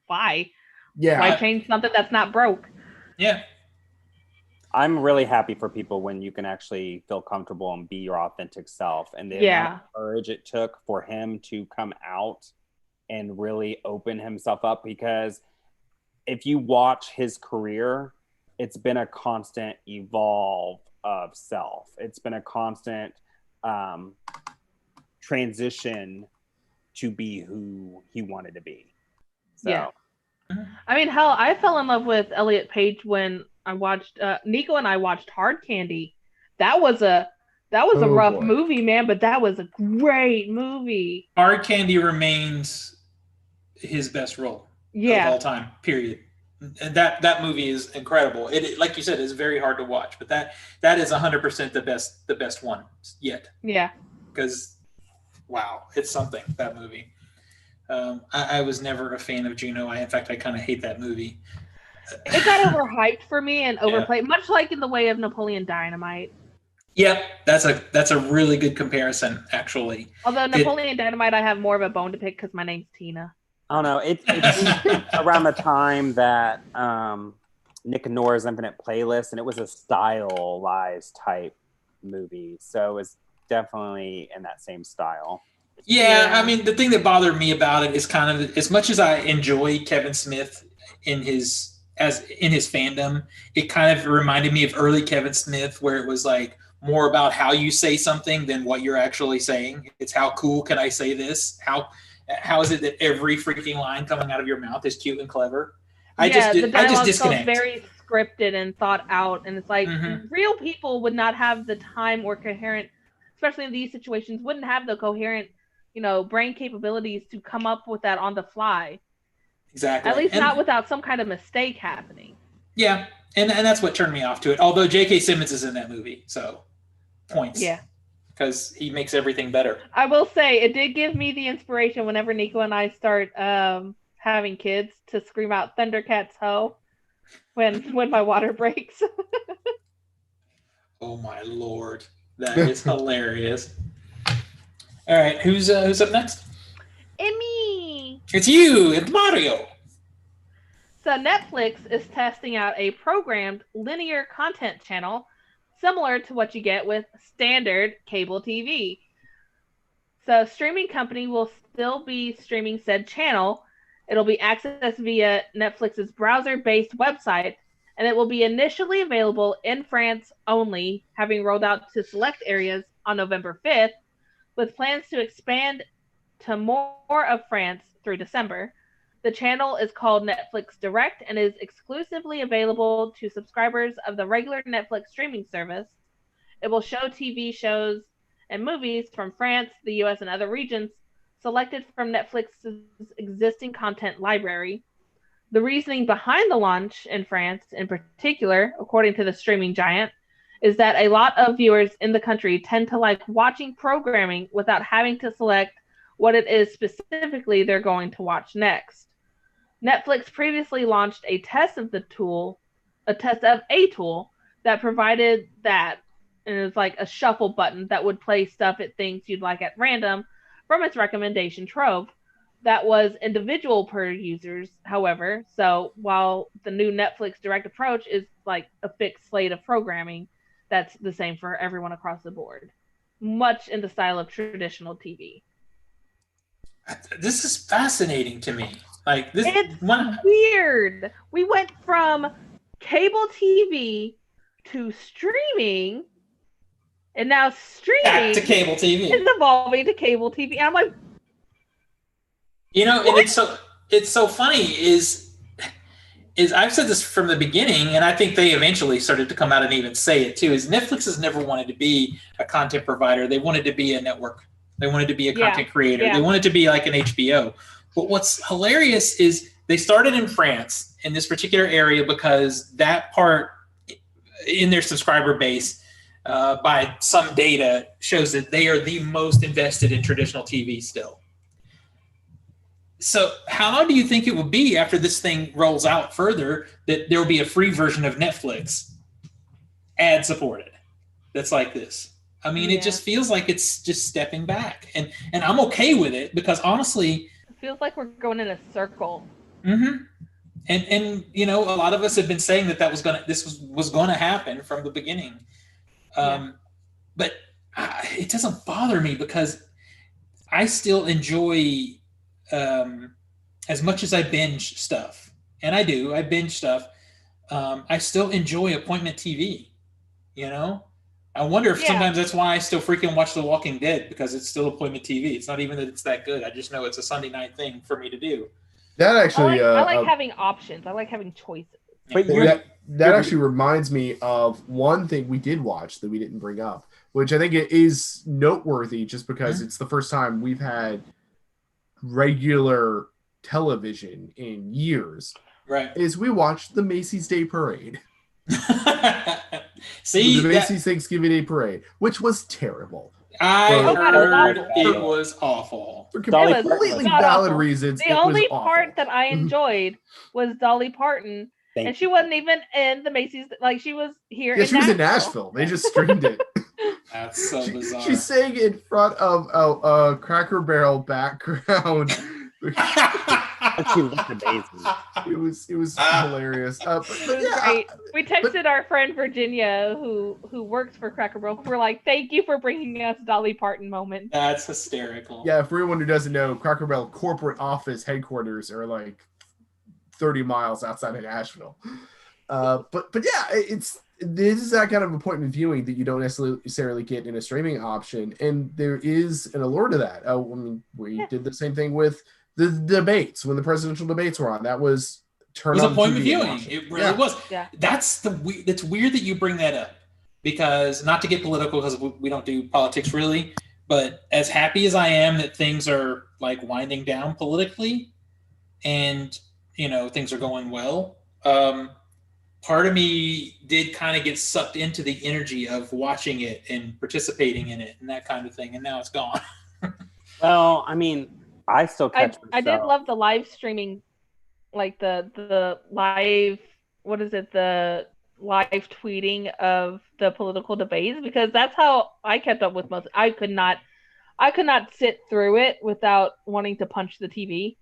Why? Yeah. Why change something that's not broke? Yeah. I'm really happy for people when you can actually feel comfortable and be your authentic self. And the amount of courage it took for him to come out and really open himself up, because if you watch his career, it's been a constant evolve of self. It's been a constant transition to be who he wanted to be. So. Yeah. I mean, hell, I fell in love with Elliot Page when I watched Nico and I watched Hard Candy. That was a rough movie, man, but that was a great movie. Hard Candy remains his best role of all time, period. And that movie is incredible. It, like you said, is very hard to watch, but that is 100% the best one yet. Yeah. Because wow, it's something, that movie. I was never a fan of Juno. In fact, I kind of hate that movie. It got overhyped for me and overplayed, much like in the way of Napoleon Dynamite. Yep, that's a really good comparison, actually. Although Napoleon Dynamite, I have more of a bone to pick because my name's Tina. I don't know. It's around the time that Nick and Nora's Infinite Playlist, and it was a stylized type movie, so it's definitely in that same style. Yeah, I mean, the thing that bothered me about it is kind of, as much as I enjoy Kevin Smith in his fandom, it kind of reminded me of early Kevin Smith, where it was like more about how you say something than what you're actually saying. It's how cool can I say this? How is it that every freaking line coming out of your mouth is cute and clever? I just disconnect. Felt very scripted and thought out, and it's like real people would not have the time or coherent, especially in these situations, wouldn't have the coherent, brain capabilities to come up with that on the fly. Exactly. At least not without some kind of mistake happening. Yeah, and that's what turned me off to it. Although J.K. Simmons is in that movie, so points. Yeah. Because he makes everything better. I will say, it did give me the inspiration whenever Nico and I start having kids to scream out Thundercats ho when my water breaks. Oh my Lord. That is hilarious. All right, who's up next? Me. It's you. It's Mario. So Netflix is testing out a programmed linear content channel similar to what you get with standard cable TV. So streaming company will still be streaming said channel. It'll be accessed via Netflix's browser-based website, and it will be initially available in France only, having rolled out to select areas on November 5th, with plans to expand to more of France through December. The channel is called Netflix Direct and is exclusively available to subscribers of the regular Netflix streaming service. It will show TV shows and movies from France, the US, and other regions selected from Netflix's existing content library. The reasoning behind the launch in France, in particular, according to the streaming giant, is that a lot of viewers in the country tend to like watching programming without having to select what it is specifically they're going to watch next. Netflix previously launched a test of a tool that provided that, and it was like a shuffle button that would play stuff it thinks you'd like at random from its recommendation trove. that was individual per users, however. So while the new Netflix direct approach is like a fixed slate of programming, that's the same for everyone across the board, much in the style of traditional TV. This is fascinating to me. Like this, It's weird. We went from cable TV to streaming, and now streaming back to cable TV is evolving to cable TV. And I'm like, and it's so funny is I've said this from the beginning, and I think they eventually started to come out and even say it too, is Netflix has never wanted to be a content provider. They wanted to be a network. They wanted to be a content creator. Yeah. They wanted to be like an HBO. But what's hilarious is they started in France in this particular area because that part in their subscriber base, by some data, shows that they are the most invested in traditional TV still. So how do you think it will be after this thing rolls out further that there will be a free version of Netflix, ad supported, that's like this? I mean, It just feels like it's just stepping back, and I'm okay with it because honestly, it feels like we're going in a circle. Mm-hmm. And a lot of us have been saying that was going to happen from the beginning, but it doesn't bother me because I still enjoy, as much as I binge stuff, and I binge stuff. I still enjoy appointment TV. I wonder if sometimes that's why I still freaking watch The Walking Dead, because it's still appointment TV. It's not even that it's that good. I just know it's a Sunday night thing for me to do. That actually, I like having options. I like having choices. But that actually reminds me of one thing we did watch that we didn't bring up, which I think it is noteworthy just because it's the first time we've had regular television in years. Right. Is we watched the Macy's Day Parade. See, the Macy's Thanksgiving Day Parade, which was terrible. I heard it was awful. For completely valid reasons. The only part that I enjoyed was Dolly Parton, and she wasn't even in the Macy's. Like, she was here. Yeah, she was in Nashville. They just streamed it. That's so bizarre. She sang in front of a Cracker Barrel background. She looked amazing. It was hilarious. But great. We texted our friend Virginia, who works for Cracker Barrel. We're like, "Thank you for bringing us Dolly Parton moment." That's hysterical. Yeah, for everyone who doesn't know, Cracker Barrel corporate office headquarters are like 30 miles outside of Nashville. But yeah, this is that kind of appointment viewing that you don't necessarily get in a streaming option, and there is an allure to that. We did the same thing with the debates when the presidential debates were on. That was appointment viewing. It really was. Yeah. That's weird that you bring that up, because not to get political, because we don't do politics really, but as happy as I am that things are like winding down politically, and things are going well, part of me did kind of get sucked into the energy of watching it and participating in it and that kind of thing, and now it's gone. Well, I mean, I still catch I did love the live streaming, like the live, what is it, the live tweeting of the political debates, because that's how I kept up with most. I could not sit through it without wanting to punch the TV.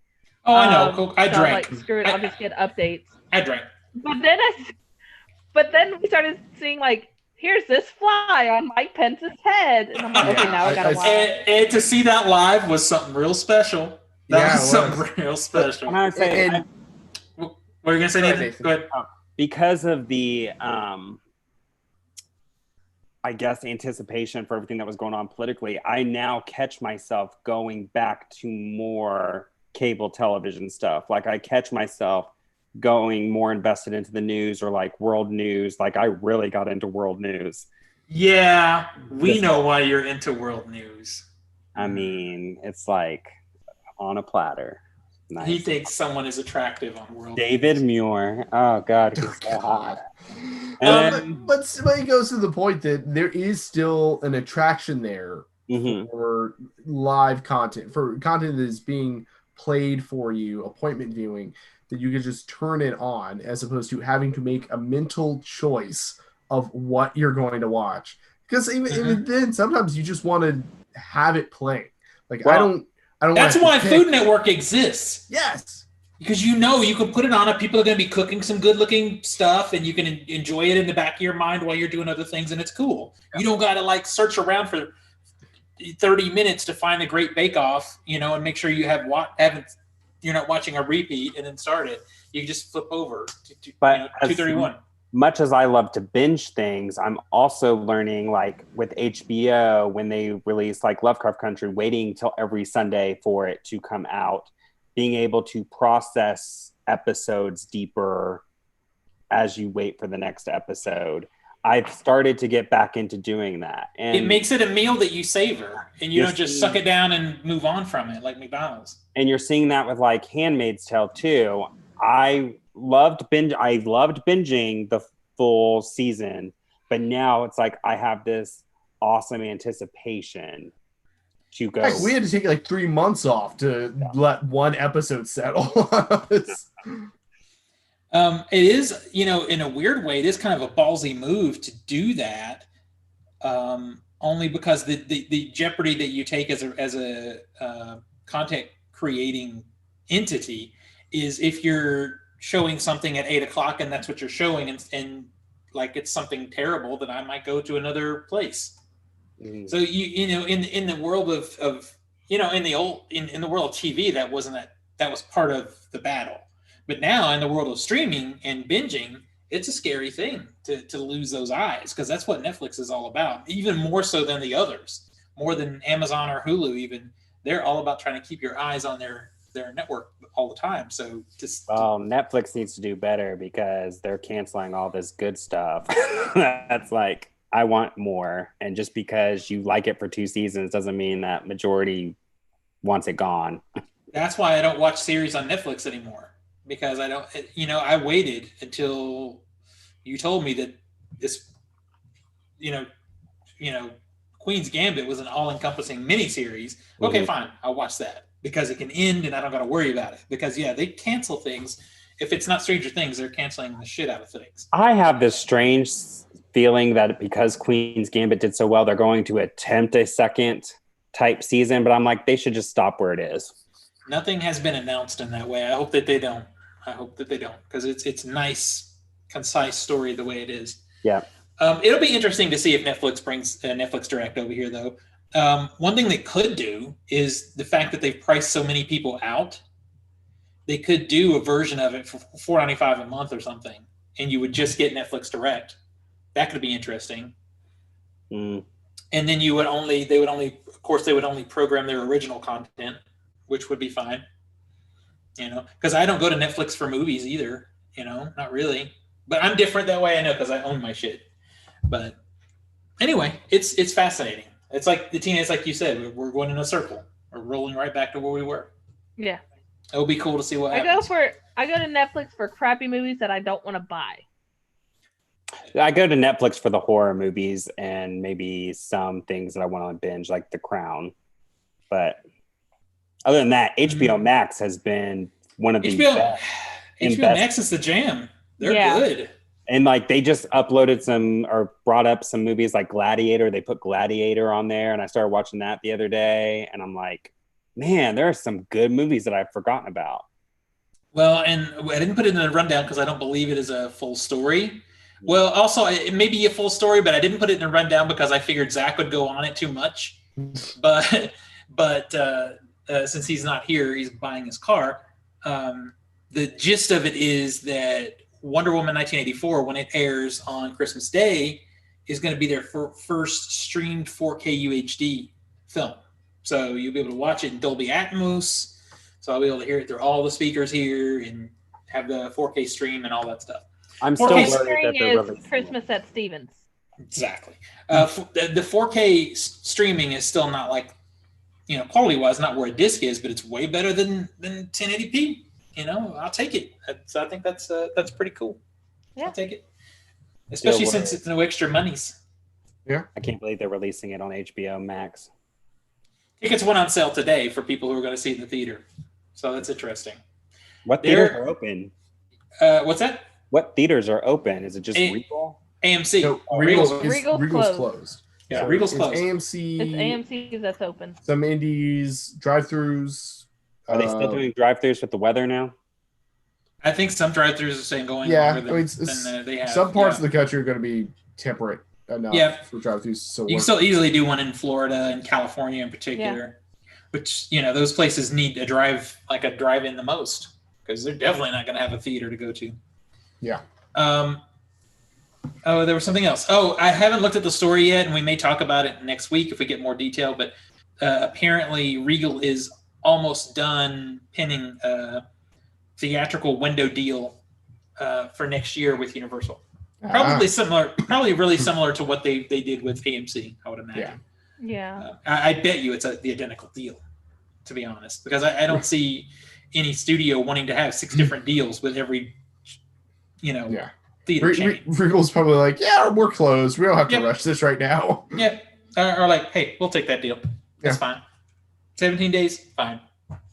Oh, I know. I drank. Like, screw it, I'll just get updates. I drank. But then we started seeing, like, here's this fly on Mike Pence's head. And I'm like, okay, now I gotta watch. And to see that live was something real special. That was something real special. And I would say, what were you going to say, Nathan? Go ahead. Because of the, I guess, anticipation for everything that was going on politically, I now catch myself going back to more cable television stuff. Like, I catch myself going more invested into the news, or like world news. Like, I really got into world news. Yeah, we know why you're into world news. I mean, it's like on a platter. Nice. He thinks someone is attractive on world David news. Muir. Oh God, he's so hot. But somebody goes to the point that there is still an attraction there for live content, for content that is being played for you, appointment viewing, that you can just turn it on, as opposed to having to make a mental choice of what you're going to watch. Because even then, sometimes you just want to have it playing. Like, I I don't. That's wanna why have to Food pick. Network exists. Yes. Because you can put it on and people are going to be cooking some good looking stuff and you can enjoy it in the back of your mind while you're doing other things and it's cool. You don't got to like search around for 30 minutes to find a great bake off, and make sure you you're not watching a repeat and then start it. You can just flip over to 231. Much as I love to binge things, I'm also learning, like with HBO, when they release like Lovecraft Country, waiting till every Sunday for it to come out, being able to process episodes deeper as you wait for the next episode. I've started to get back into doing that. And it makes it a meal that you savor and you don't just suck it down and move on from it like McDonald's. And you're seeing that with like Handmaid's Tale too. I loved binging the full season, but now it's like I have this awesome anticipation to go. Heck, we had to take like 3 months off to let one episode settle. It is, in a weird way, it is kind of a ballsy move to do that, only because the jeopardy that you take as a content creating entity is if you're showing something at 8:00 and that's what you're showing, and like it's something terrible, then I might go to another place. So in the world of in the world of TV, that was part of the battle. But now in the world of streaming and binging, it's a scary thing to lose those eyes, because that's what Netflix is all about. Even more so than the others, more than Amazon or Hulu even. They're all about trying to keep your eyes on their network all the time. So Netflix needs to do better because they're canceling all this good stuff. That's like, I want more. And just because you like it for 2 seasons doesn't mean that majority wants it gone. That's why I don't watch series on Netflix anymore. Because I don't, I waited until you told me that this, Queen's Gambit was an all-encompassing miniseries. Okay, fine, I'll watch that because it can end and I don't got to worry about it. Because they cancel things. If it's not Stranger Things, they're canceling the shit out of things. I have this strange feeling that because Queen's Gambit did so well, they're going to attempt a second type season. But I'm like, they should just stop where it is. Nothing has been announced in that way. I hope that they don't. Because it's nice, concise story the way it is. Yeah. It'll be interesting to see if Netflix brings Netflix Direct over here, though. One thing they could do is the fact that they've priced so many people out. They could do a version of it for $4.95 a month or something, and you would just get Netflix Direct. That could be interesting. And then they would only program their original content, which would be fine. Because I don't go to Netflix for movies either, not really. But I'm different that way, I know, because I own my shit. But anyway, it's fascinating. It's like it's like you said, we're going in a circle. We're rolling right back to where we were. Yeah. It'll be cool to see what happens. I go to Netflix for crappy movies that I don't want to buy. I go to Netflix for the horror movies and maybe some things that I want to binge, like The Crown. But other than that, HBO Max has been one of the best. HBO Max is the jam. They're good. And like they just uploaded brought up some movies like Gladiator. They put Gladiator on there, and I started watching that the other day. And I'm like, man, there are some good movies that I've forgotten about. Well, and I didn't put it in the rundown because I don't believe it is a full story. Well, also it may be a full story, but I didn't put it in the rundown because I figured Zach would go on it too much. But since he's not here, he's buying his car. The gist of it is that Wonder Woman 1984, when it airs on Christmas Day, is going to be their first streamed 4K UHD film. So you'll be able to watch it in Dolby Atmos. So I'll be able to hear it through all the speakers here and have the 4K stream and all that stuff. I'm still worried that they're releasing Christmas at Stevens. Exactly. The 4K streaming is still not like, quality-wise, not where a disc is, but it's way better than 1080p. I'll take it. So I think that's pretty cool. Yeah. I'll take it. Especially since it's no extra monies. Yeah. I can't believe they're releasing it on HBO Max. Tickets went on sale today for people who are going to see it in the theater. So that's interesting. What theaters are open? What's that? What theaters are open? Is it just Regal? AMC. No, Regal's closed. Yeah, So Regal's it's closed. AMC, It's AMC that's open. some indies, drive-throughs. Are they still doing drive-thrus with the weather now? I think some drive-throughs are saying going Yeah, longer I mean, than they have. some parts yeah. of the country are going to be temperate enough Yeah. for drive-throughs. So You can still easily do one in Florida and California in particular, which those places need a drive-in the most because they're definitely not going to have a theater to go to. Yeah. Oh, there was something else. Oh, I haven't looked at the story yet, and we may talk about it next week if we get more detail. But apparently, Regal is almost done pinning a theatrical window deal for next year with Universal. Probably really similar to what they did with AMC, I would imagine. Yeah. I bet you it's the identical deal, to be honest, because I don't see any studio wanting to have 6 different deals with every, theater chain. Regal's probably like, yeah, we're closed. We don't have to rush this right now. Yeah. Or like, hey, we'll take that deal. That's fine. 17 days, fine.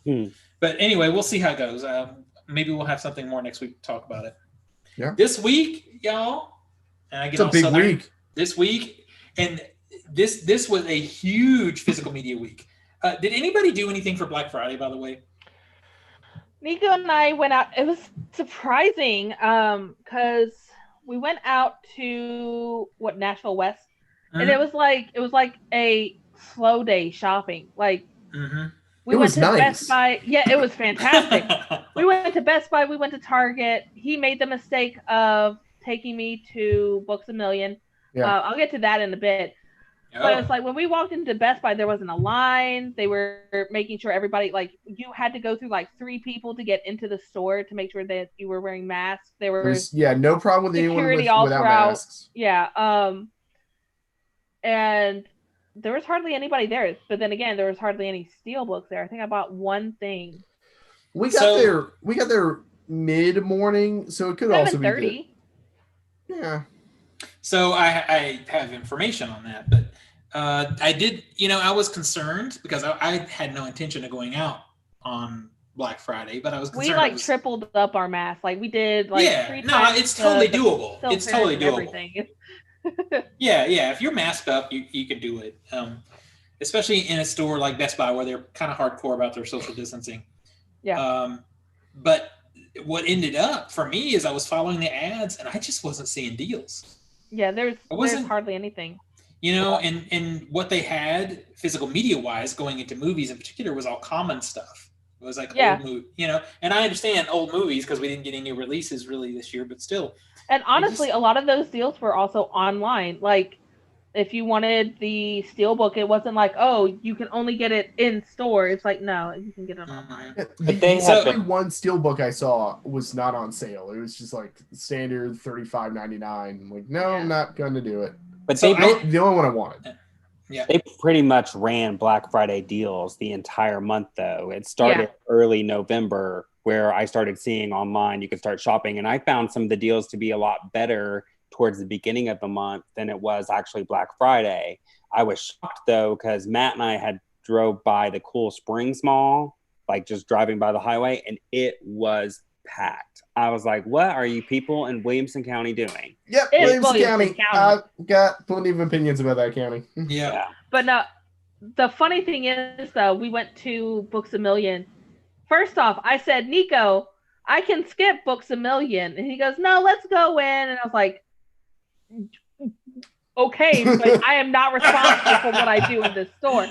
But anyway, we'll see how it goes. Maybe we'll have something more next week to talk about it. Yeah. This week, y'all, and I get It's a big Southern week. This week, and this was a huge physical media week. Did anybody do anything for Black Friday, by the way? Nico and I went out. It was surprising because we went out to Nashville West, and it was like a slow day shopping. Like we went to Best Buy. Yeah, it was fantastic. We went to Best Buy. We went to Target. He made the mistake of taking me to Books A Million. Yeah. I'll get to that in a bit. But it's like when we walked into Best Buy, there wasn't a line. They were making sure everybody, like, you had to go through like 3 people to get into the store to make sure that you were wearing masks. There was no problem with anyone without masks. Yeah. And there was hardly anybody there. But then again, there was hardly any steel books there. I think I bought one thing. We got there mid-morning, so it could also be 7:30. Yeah. So I have information on that, but I did, I was concerned because I had no intention of going out on Black Friday, but I was concerned. We tripled up our mass. Like we did 3 times. It's totally doable. It's totally doable. Everything. Yeah. If you're masked up, you can do it. Especially in a store like Best Buy where they're kind of hardcore about their social distancing. Yeah. But what ended up for me is I was following the ads and I just wasn't seeing deals. Yeah, there's hardly anything. And what they had physical media wise going into movies in particular was all common stuff. It was like old movie, and I understand old movies because we didn't get any releases really this year, but still. And honestly, a lot of those deals were also online. Like if you wanted the Steelbook, it wasn't like, oh, you can only get it in store. It's like, no, you can get it online. The one Steelbook I saw was not on sale. It was just like standard $35.99. I'm like, no, I'm not going to do it. But the only one I wanted. Yeah. They pretty much ran Black Friday deals the entire month, though. It started early November where I started seeing online you could start shopping. And I found some of the deals to be a lot better towards the beginning of the month than it was actually Black Friday. I was shocked, though, because Matt and I had drove by the Cool Springs Mall, like just driving by the highway, and it was packed. I was like, what are you people in Williamson County doing? Yep, Williamson County. I've got plenty of opinions about that county. Yeah. But no, the funny thing is, though, we went to Books A Million. First off, I said, Nico, I can skip Books A Million. And he goes, no, let's go in. And I was like, okay, but I am not responsible for what I do in this store.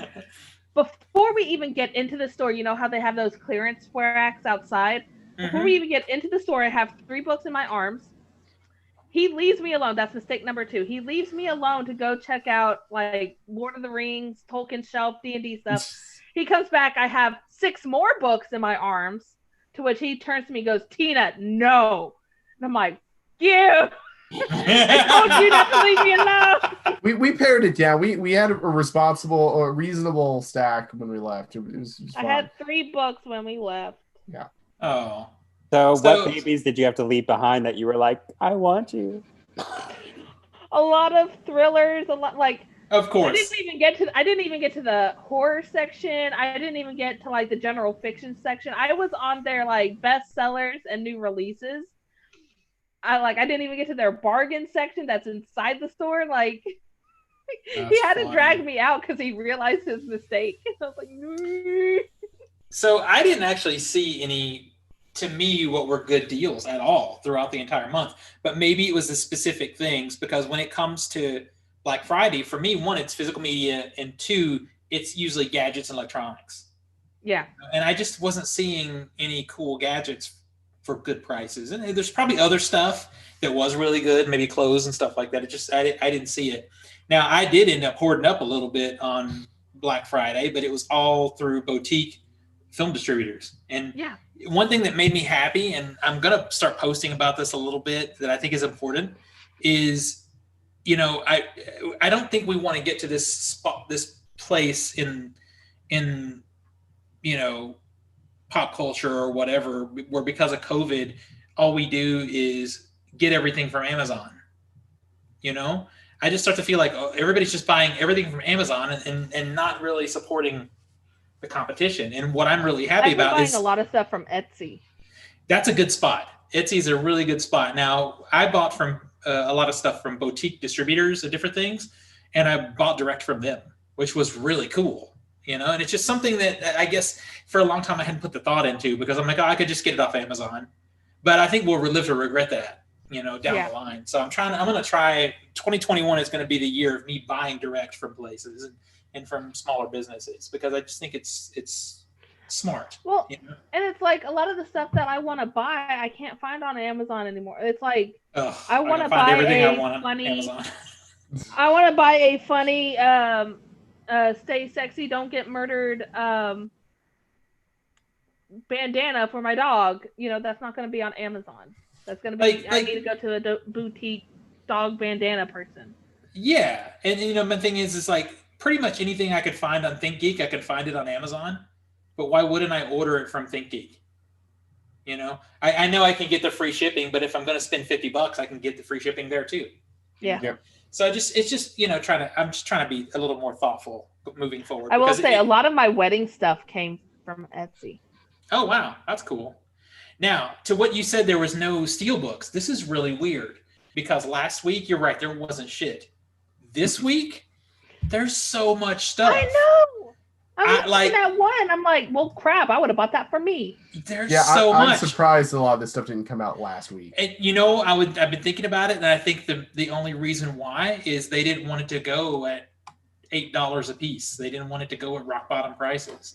Before we even get into the store, you know how they have those clearance racks outside? Before we even get into the store, I have 3 books in my arms. He leaves me alone. That's mistake number 2. He leaves me alone to go check out like Lord of the Rings, Tolkien shelf, D&D stuff. He comes back. I have 6 more books in my arms, to which he turns to me and goes, Tina, no. And I'm like, you. I told you not to leave me alone. We pared it down. We had a responsible or reasonable stack when we left. It was fun. I had 3 books when we left. Yeah. Oh. So what babies did you have to leave behind that you were like, I want you? A lot of thrillers, a lot like. Of course. I didn't even get to the horror section. I didn't even get to like the general fiction section. I was on their like bestsellers and new releases. I didn't even get to their bargain section that's inside the store. Like He had to drag me out because he realized his mistake. I was like, no. So I didn't actually see any, to me, what were good deals at all throughout the entire month. But maybe it was the specific things, because when it comes to Black Friday, for me, one, it's physical media, and two, it's usually gadgets and electronics. Yeah. And I just wasn't seeing any cool gadgets for good prices. And there's probably other stuff that was really good, maybe clothes and stuff like that. It just, I didn't see it. Now, I did end up hoarding up a little bit on Black Friday, but it was all through boutique film distributors. And Yeah. one thing that made me happy, and I'm going to start posting about this a little bit, that I think is important, is, you know, I don't think we want to get to this spot, this place in you know, pop culture or whatever, where because of COVID, all we do is get everything from Amazon. You know, I just start to feel like everybody's just buying everything from Amazon and not really supporting the competition. And what I'm really happy about buying is a lot of stuff from Etsy. That's a good spot. Etsy's a really good spot. Now, I bought from a lot of stuff from boutique distributors of different things, and I bought direct from them, which was really cool. You know, and it's just something that I guess for a long time I hadn't put the thought into, because I'm like, oh, I could just get it off Amazon. But I think we'll live to regret that, you know, down the line. So I'm going to try, 2021 is going to be the year of me buying direct from places and from smaller businesses, because I just think it's smart. Well, you know? And it's like a lot of the stuff that I want to buy, I can't find on Amazon anymore. It's like, I want to buy a funny, I want to buy a funny, Stay Sexy, Don't Get Murdered bandana for my dog. You know, that's not going to be on Amazon. That's going to be, I need to go to a boutique dog bandana person. Yeah. And, you know, my thing is like pretty much anything I could find on ThinkGeek, I could find it on Amazon. But why wouldn't I order it from ThinkGeek? You know, I know I can get the free shipping, but if I'm going to spend $50, I can get the free shipping there too. Yeah. Yep. So it's just, you know, I'm just trying to be a little more thoughtful moving forward. I will say a lot of my wedding stuff came from Etsy. Oh, wow. That's cool. Now, to what you said, there was no steelbooks. This is really weird, because last week, you're right, there wasn't shit. This week, there's so much stuff. I know. I was looking at one. I'm like, well, crap, I would have bought that for me. There's so much. I'm surprised a lot of this stuff didn't come out last week. And, you know, I've been thinking about it, and I think the only reason why is they didn't want it to go at $8 a piece. They didn't want it to go at rock bottom prices.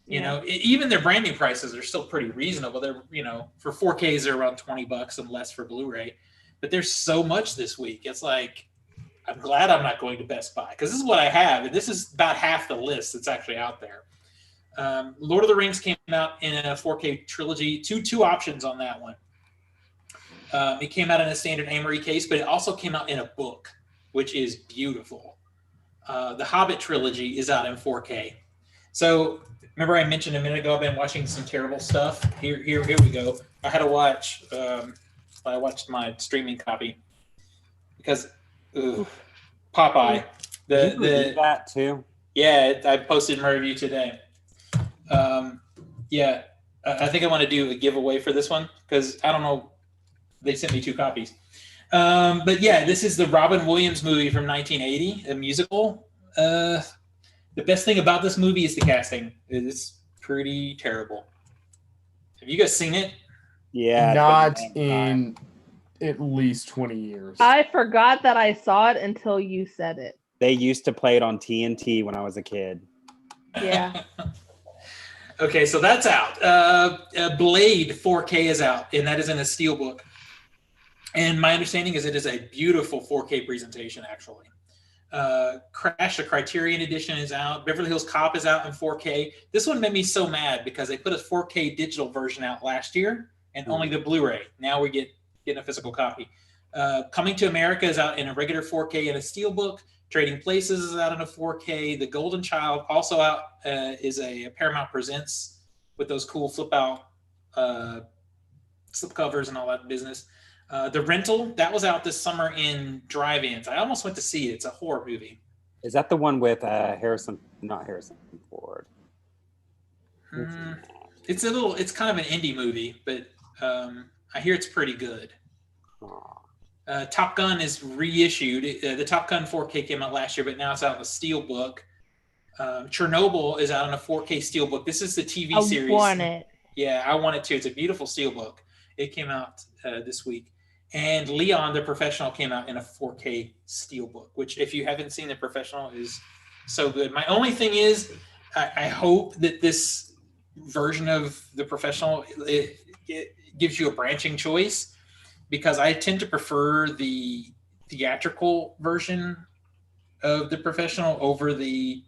You know, even their brand new prices are still pretty reasonable. They're, you know, for 4Ks, they're around $20 and less for Blu-ray. But there's so much this week. It's like, I'm glad I'm not going to Best Buy, because this is what I have, and this is about half the list that's actually out there. Lord of the Rings came out in a 4K trilogy, two options on that one. It came out in a standard Amory case, but it also came out in a book, which is beautiful. The Hobbit Trilogy is out in 4K. So remember I mentioned a minute ago I've been watching some terrible stuff. Here we go. I had to watch. I watched my streaming copy because Popeye. That too. Yeah, I posted my review today. I think I want to do a giveaway for this one, because I don't know. They sent me 2 copies. But yeah, this is the Robin Williams movie from 1980, a musical. The best thing about this movie is the casting. It's pretty terrible. Have you guys seen it? Yeah. Not in at least 20 years. I forgot that I saw it until you said it. They used to play it on TNT when I was a kid. Yeah. Okay, so that's out. Blade 4K is out, and that is in a steelbook. And my understanding is it is a beautiful 4K presentation, actually. Crash, a Criterion edition, is out. Beverly Hills Cop is out in 4K. This one made me so mad because they put a 4K digital version out last year and only the Blu-ray. Now we're getting a physical copy. Coming to America is out in a regular 4K and a steelbook. Trading Places is out in a 4K. The Golden Child also out is a Paramount Presents with those cool flip covers and all that business. The Rental, that was out this summer in drive-ins. I almost went to see it. It's a horror movie. Is that the one with not Harrison Ford? It's kind of an indie movie, but I hear it's pretty good. Top Gun is reissued. The Top Gun 4K came out last year, but now it's out in a steelbook. Chernobyl is out in a 4K steelbook. This is the TV series. I want it. Yeah, I want it too. It's a beautiful steelbook. It came out this week. And Leon, the Professional, came out in a 4K steelbook, which, if you haven't seen The Professional, is so good. My only thing is, I hope that this version of The Professional, it gives you a branching choice, because I tend to prefer the theatrical version of The Professional over the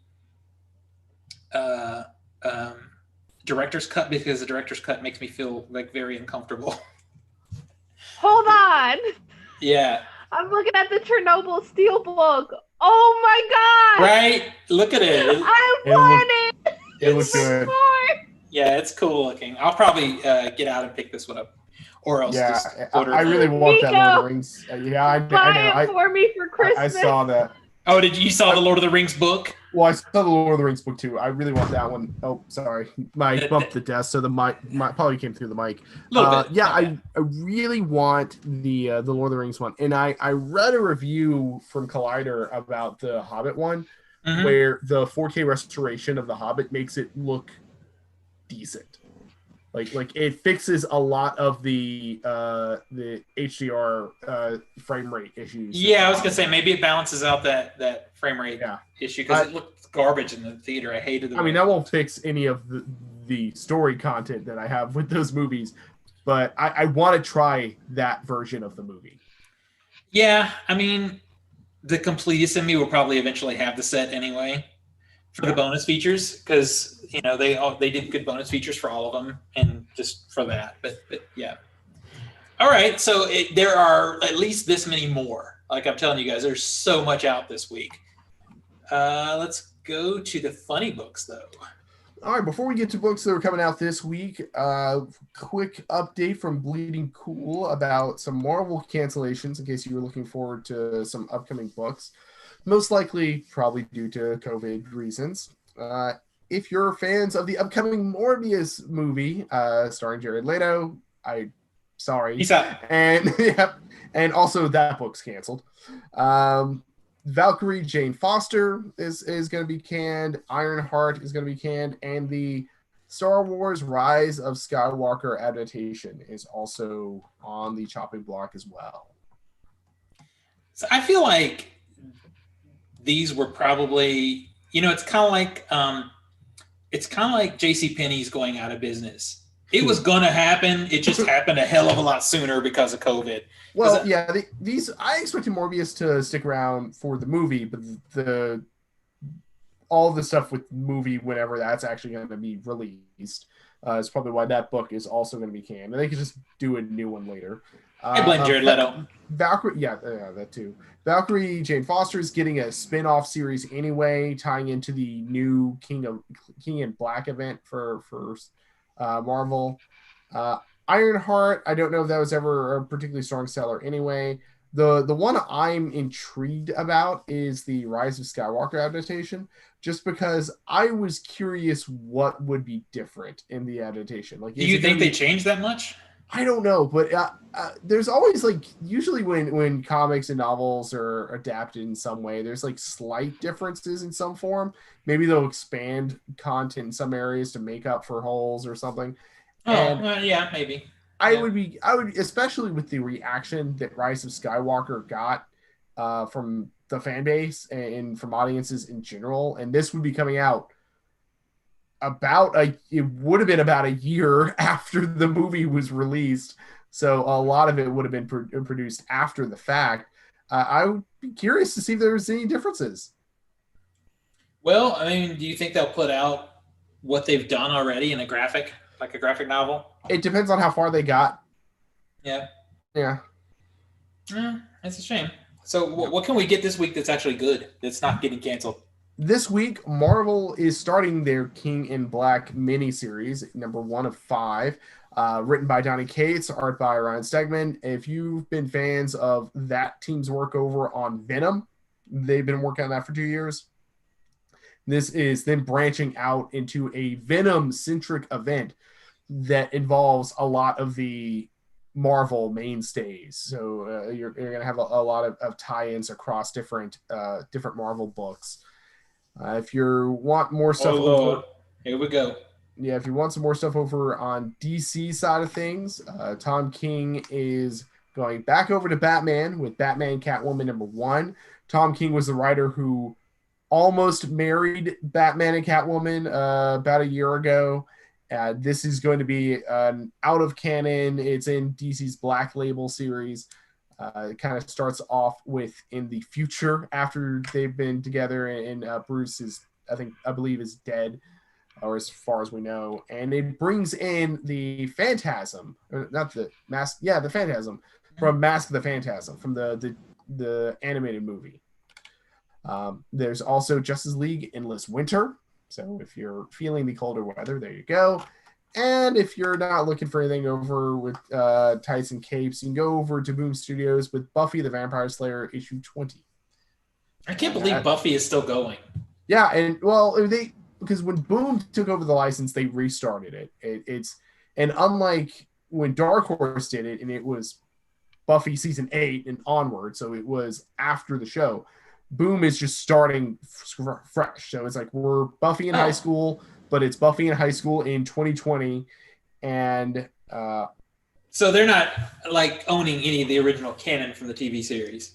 director's cut, because the director's cut makes me feel like very uncomfortable. Hold on. Yeah. I'm looking at the Chernobyl steelbook. Oh my god! Right? Look at it. I want it. It looks good. Yeah, it's cool looking. I'll probably get out and pick this one up, or else just order. I really want that Lord of the Rings. Yeah, I Buy it for me for Christmas. I saw that. Oh, you saw the Lord of the Rings book? Well, I saw the Lord of the Rings book too. I really want that one. Oh, sorry, I bumped the desk, so the mic probably came through the mic. Yeah, I really want the Lord of the Rings one, and I read a review from Collider about the Hobbit one, where the 4K restoration of the Hobbit makes it look decent. Like it fixes a lot of the HDR frame rate issues. Yeah, I was gonna say maybe it balances out that frame rate issue, because it looked garbage in the theater. I hated it. I mean, that won't fix any of the story content that I have with those movies, but I want to try that version of the movie. Yeah, I mean, the completist in me will probably eventually have the set anyway for the bonus features, because they did good bonus features for all of them, and just for that. But yeah. All right, so there are at least this many more. Like I'm telling you guys, there's so much out this week. Let's go to the funny books, though. All right, before we get to books that are coming out this week, quick update from Bleeding Cool about some Marvel cancellations in case you were looking forward to some upcoming books. Most likely probably due to COVID reasons. If you're fans of the upcoming Morbius movie starring Jared Leto, sorry. Peace out. And also that book's canceled. Valkyrie Jane Foster is going to be canned. Ironheart is going to be canned. And the Star Wars Rise of Skywalker adaptation is also on the chopping block as well. So I feel like these were probably, it's kind of like JCPenney's going out of business. It was going to happen. It just happened a hell of a lot sooner because of COVID. Well, these I expected Morbius to stick around for the movie, but all the stuff with movie, whenever that's actually going to be released, is probably why that book is also going to be canned. And they could just do a new one later. I blame Jared Leto. Valkyrie, that too. Valkyrie Jane Foster is getting a spin-off series anyway, tying into the new King in Black event for Marvel. Ironheart, I don't know if that was ever a particularly strong seller anyway. The one I'm intrigued about is the Rise of Skywalker adaptation, just because I was curious what would be different in the adaptation. Like, do you think they changed that much? I don't know, but there's always usually when comics and novels are adapted in some way, there's slight differences in some form. Maybe they'll expand content in some areas to make up for holes or something. Yeah, maybe. I would, especially with the reaction that Rise of Skywalker got from the fan base and from audiences in general, and this would be coming out it would have been about a year after the movie was released, so a lot of it would have been produced after the fact. I would be curious to see if there was any differences. Well, I mean, do you think they'll put out what they've done already in a graphic novel? It depends on how far they got. Yeah. That's a shame. So what can we get this week that's actually good, that's not getting canceled? This week, Marvel is starting their King in Black miniseries, number 1 of 5, written by Donny Cates, art by Ryan Stegman. If you've been fans of that team's work over on Venom, they've been working on that for 2 years. This is them branching out into a Venom-centric event that involves a lot of the Marvel mainstays. So you're going to have a lot of tie-ins across different Marvel books. If you want more stuff, here we go. Yeah, if you want some more stuff over on DC side of things, Tom King is going back over to Batman with Batman Catwoman #1. Tom King was the writer who almost married Batman and Catwoman about a year ago. This is going to be an out of canon. It's in DC's Black Label series. It kind of starts off with in the future after they've been together, and Bruce is, I believe, is dead, or as far as we know. And it brings in the Phantasm, or not the Mask, the Phantasm from Mask of the Phantasm from the animated movie. There's also Justice League Endless Winter. So if you're feeling the colder weather, there you go. And if you're not looking for anything over with tights and capes, you can go over to Boom Studios with Buffy the Vampire Slayer issue 20. I can't believe Buffy is still going. Yeah, and because when Boom took over the license, they restarted it. And unlike when Dark Horse did it, and it was Buffy season 8 and onward, so it was after the show. Boom is just starting fresh. So it's like we're Buffy in high school, but it's Buffy in high school in 2020. And so they're not like owning any of the original canon from the TV series.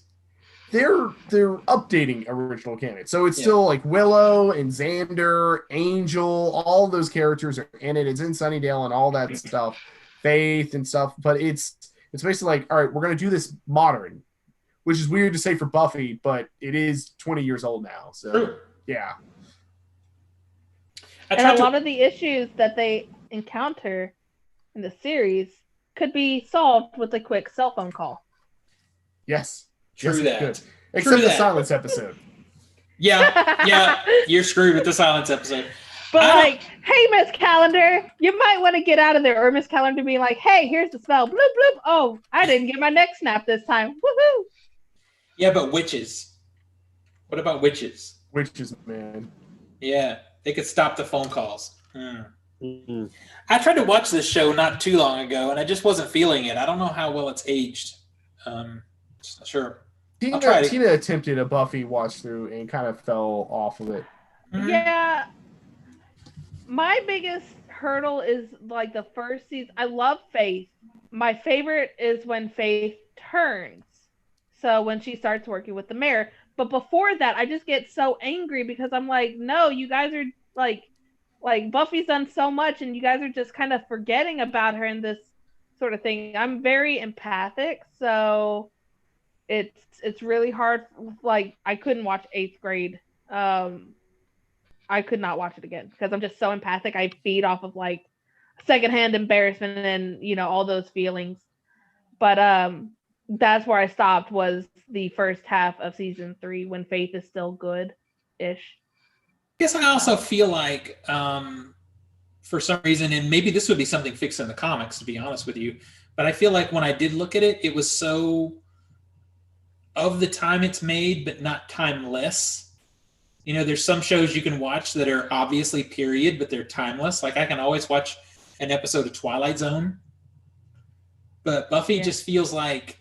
They're updating original canon. So it's still like Willow and Xander, Angel, all those characters are in it. It's in Sunnydale and all that stuff, Faith and stuff. But it's basically like, all right, we're going to do this modern, which is weird to say for Buffy, but it is 20 years old now. So, True. Yeah. And a lot of the issues that they encounter in the series could be solved with a quick cell phone call. Yes. True that. Good. Except the silence episode. Yeah, you're screwed with the silence episode. But like, hey, Miss Calendar, you might want to get out of there. Or Miss Calendar being like, hey, here's the spell. Bloop, bloop. Oh, I didn't get my neck snapped this time. Woohoo! Yeah, but witches. What about witches? Witches, man. Yeah, they could stop the phone calls. Mm-hmm. I tried to watch this show not too long ago, and I just wasn't feeling it. I don't know how well it's aged. Just not sure. Tina attempted a Buffy watch through and kind of fell off of it. Mm-hmm. Yeah. My biggest hurdle is like the first season. I love Faith. My favorite is when Faith turns. So when she starts working with the mayor. But before that, I just get so angry because I'm like, no, you guys are like Buffy's done so much and you guys are just kind of forgetting about her in this sort of thing. I'm very empathic, so it's really hard. Like, I couldn't watch 8th grade. I could not watch it again because I'm just so empathic. I feed off of like secondhand embarrassment and all those feelings. But that's where I stopped, was the first half of season 3 when Faith is still good-ish. I guess I also feel like for some reason, and maybe this would be something fixed in the comics, to be honest with you, but I feel like when I did look at it, it was so of the time it's made, but not timeless. There's some shows you can watch that are obviously period, but they're timeless. Like I can always watch an episode of Twilight Zone, but Buffy just feels like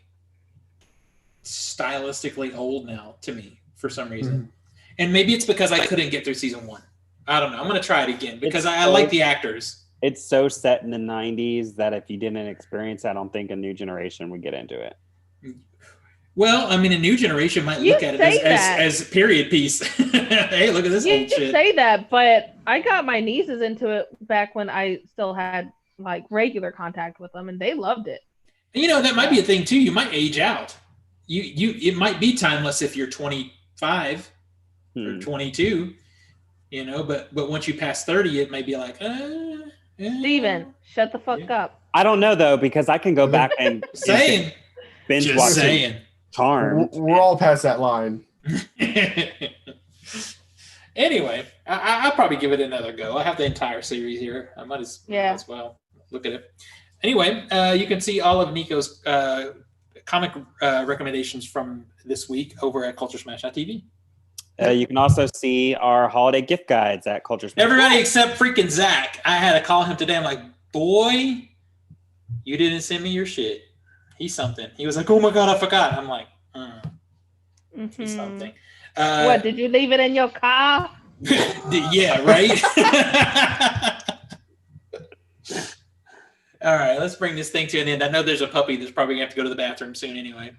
stylistically old now to me for some reason. Mm-hmm. And maybe it's because I couldn't get through season 1. I don't know. I'm going to try it again because I like the actors. It's so set in the 90s that if you didn't experience it, I don't think a new generation would get into it. Well, I mean, a new generation might look at it as a period piece. Hey, look at this old shit. You say that, but I got my nieces into it back when I still had like regular contact with them, and they loved it. That might be a thing too. You might age out. It might be timeless if you're 25 or 22, but once you pass 30, it may be like, Steven, shut the fuck up. I don't know though, because I can go back and binge watch Charmed. We're all past that line. Anyway, I'll probably give it another go. I have the entire series here. I might as well look at it. Anyway, you can see all of Nico's comic recommendations from this week over at CultureSmash.tv. You can also see our holiday gift guides at CultureSmash. Everybody except freaking Zach. I had to call him today. I'm like, boy, You didn't send me your shit. He's something. He was like, oh my God, I forgot. I'm like, he's something. What, did you leave it in your car? Yeah, right? All right, let's bring this thing to an end. I know there's a puppy that's probably going to have to go to the bathroom soon anyway.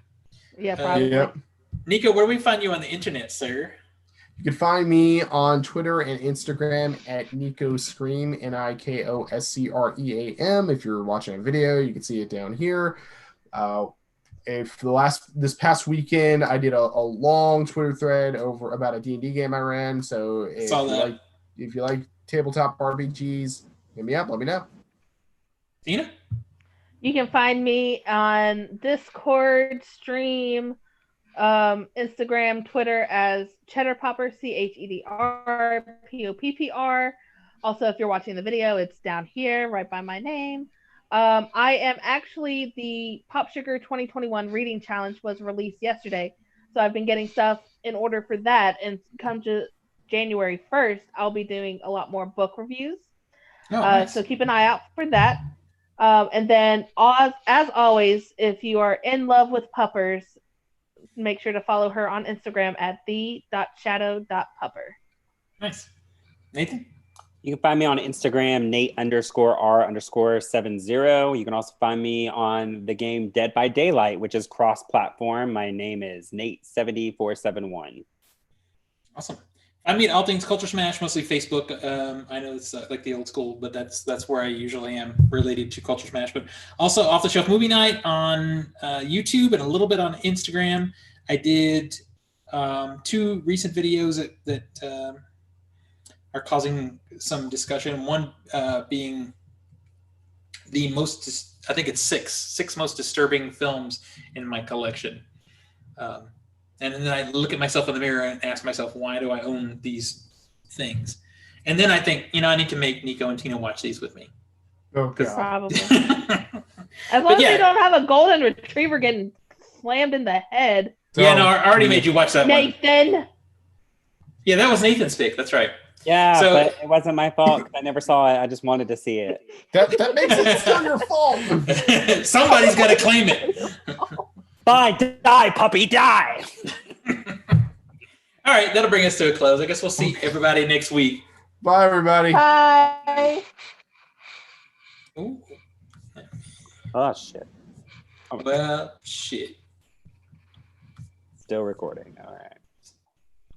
Yeah, probably. Yep. Nico, where do we find you on the internet, sir? You can find me on Twitter and Instagram at NicoScream, NIKOSCREAM. If you're watching a video, you can see it down here. This past weekend, I did a long Twitter thread over about a D&D game I ran. So if you like tabletop RPGs, hit me up. Let me know. Tina? You can find me on Discord, stream, Instagram, Twitter as Cheddar Popper, CHEDRPOPPR. Also, if you're watching the video, it's down here right by my name. I am actually the Pop Sugar 2021 reading challenge was released yesterday. So I've been getting stuff in order for that. And come to January 1st, I'll be doing a lot more book reviews. Nice. So keep an eye out for that. And then, as always, if you are in love with puppers, make sure to follow her on Instagram at the.shadow.pupper. Nice. Nathan? You can find me on Instagram, Nate_R_70. You can also find me on the game Dead by Daylight, which is cross-platform. My name is Nate70471. Awesome. I mean, all things CultureSmash, mostly Facebook. I know it's like the old school, but that's where I usually am related to CultureSmash. But also Off the Shelf Movie Night on YouTube and a little bit on Instagram. I did 2 recent videos that are causing some discussion. One being the most, I think it's six most disturbing films in my collection. And then I look at myself in the mirror and ask myself, why do I own these things? And then I think, I need to make Nico and Tina watch these with me. Oh, God. Probably. As long as they don't have a golden retriever getting slammed in the head. Yeah, no, I already made you watch that Nathan. one. Yeah, that was Nathan's pick. That's right. Yeah, but it wasn't my fault. I never saw it. I just wanted to see it. That makes it still your fault. Somebody's got to claim it. Bye, die, puppy, die. All right, that'll bring us to a close. I guess we'll see everybody next week. Bye, everybody. Bye. Ooh. Oh, shit. Well, shit. Still recording. All right.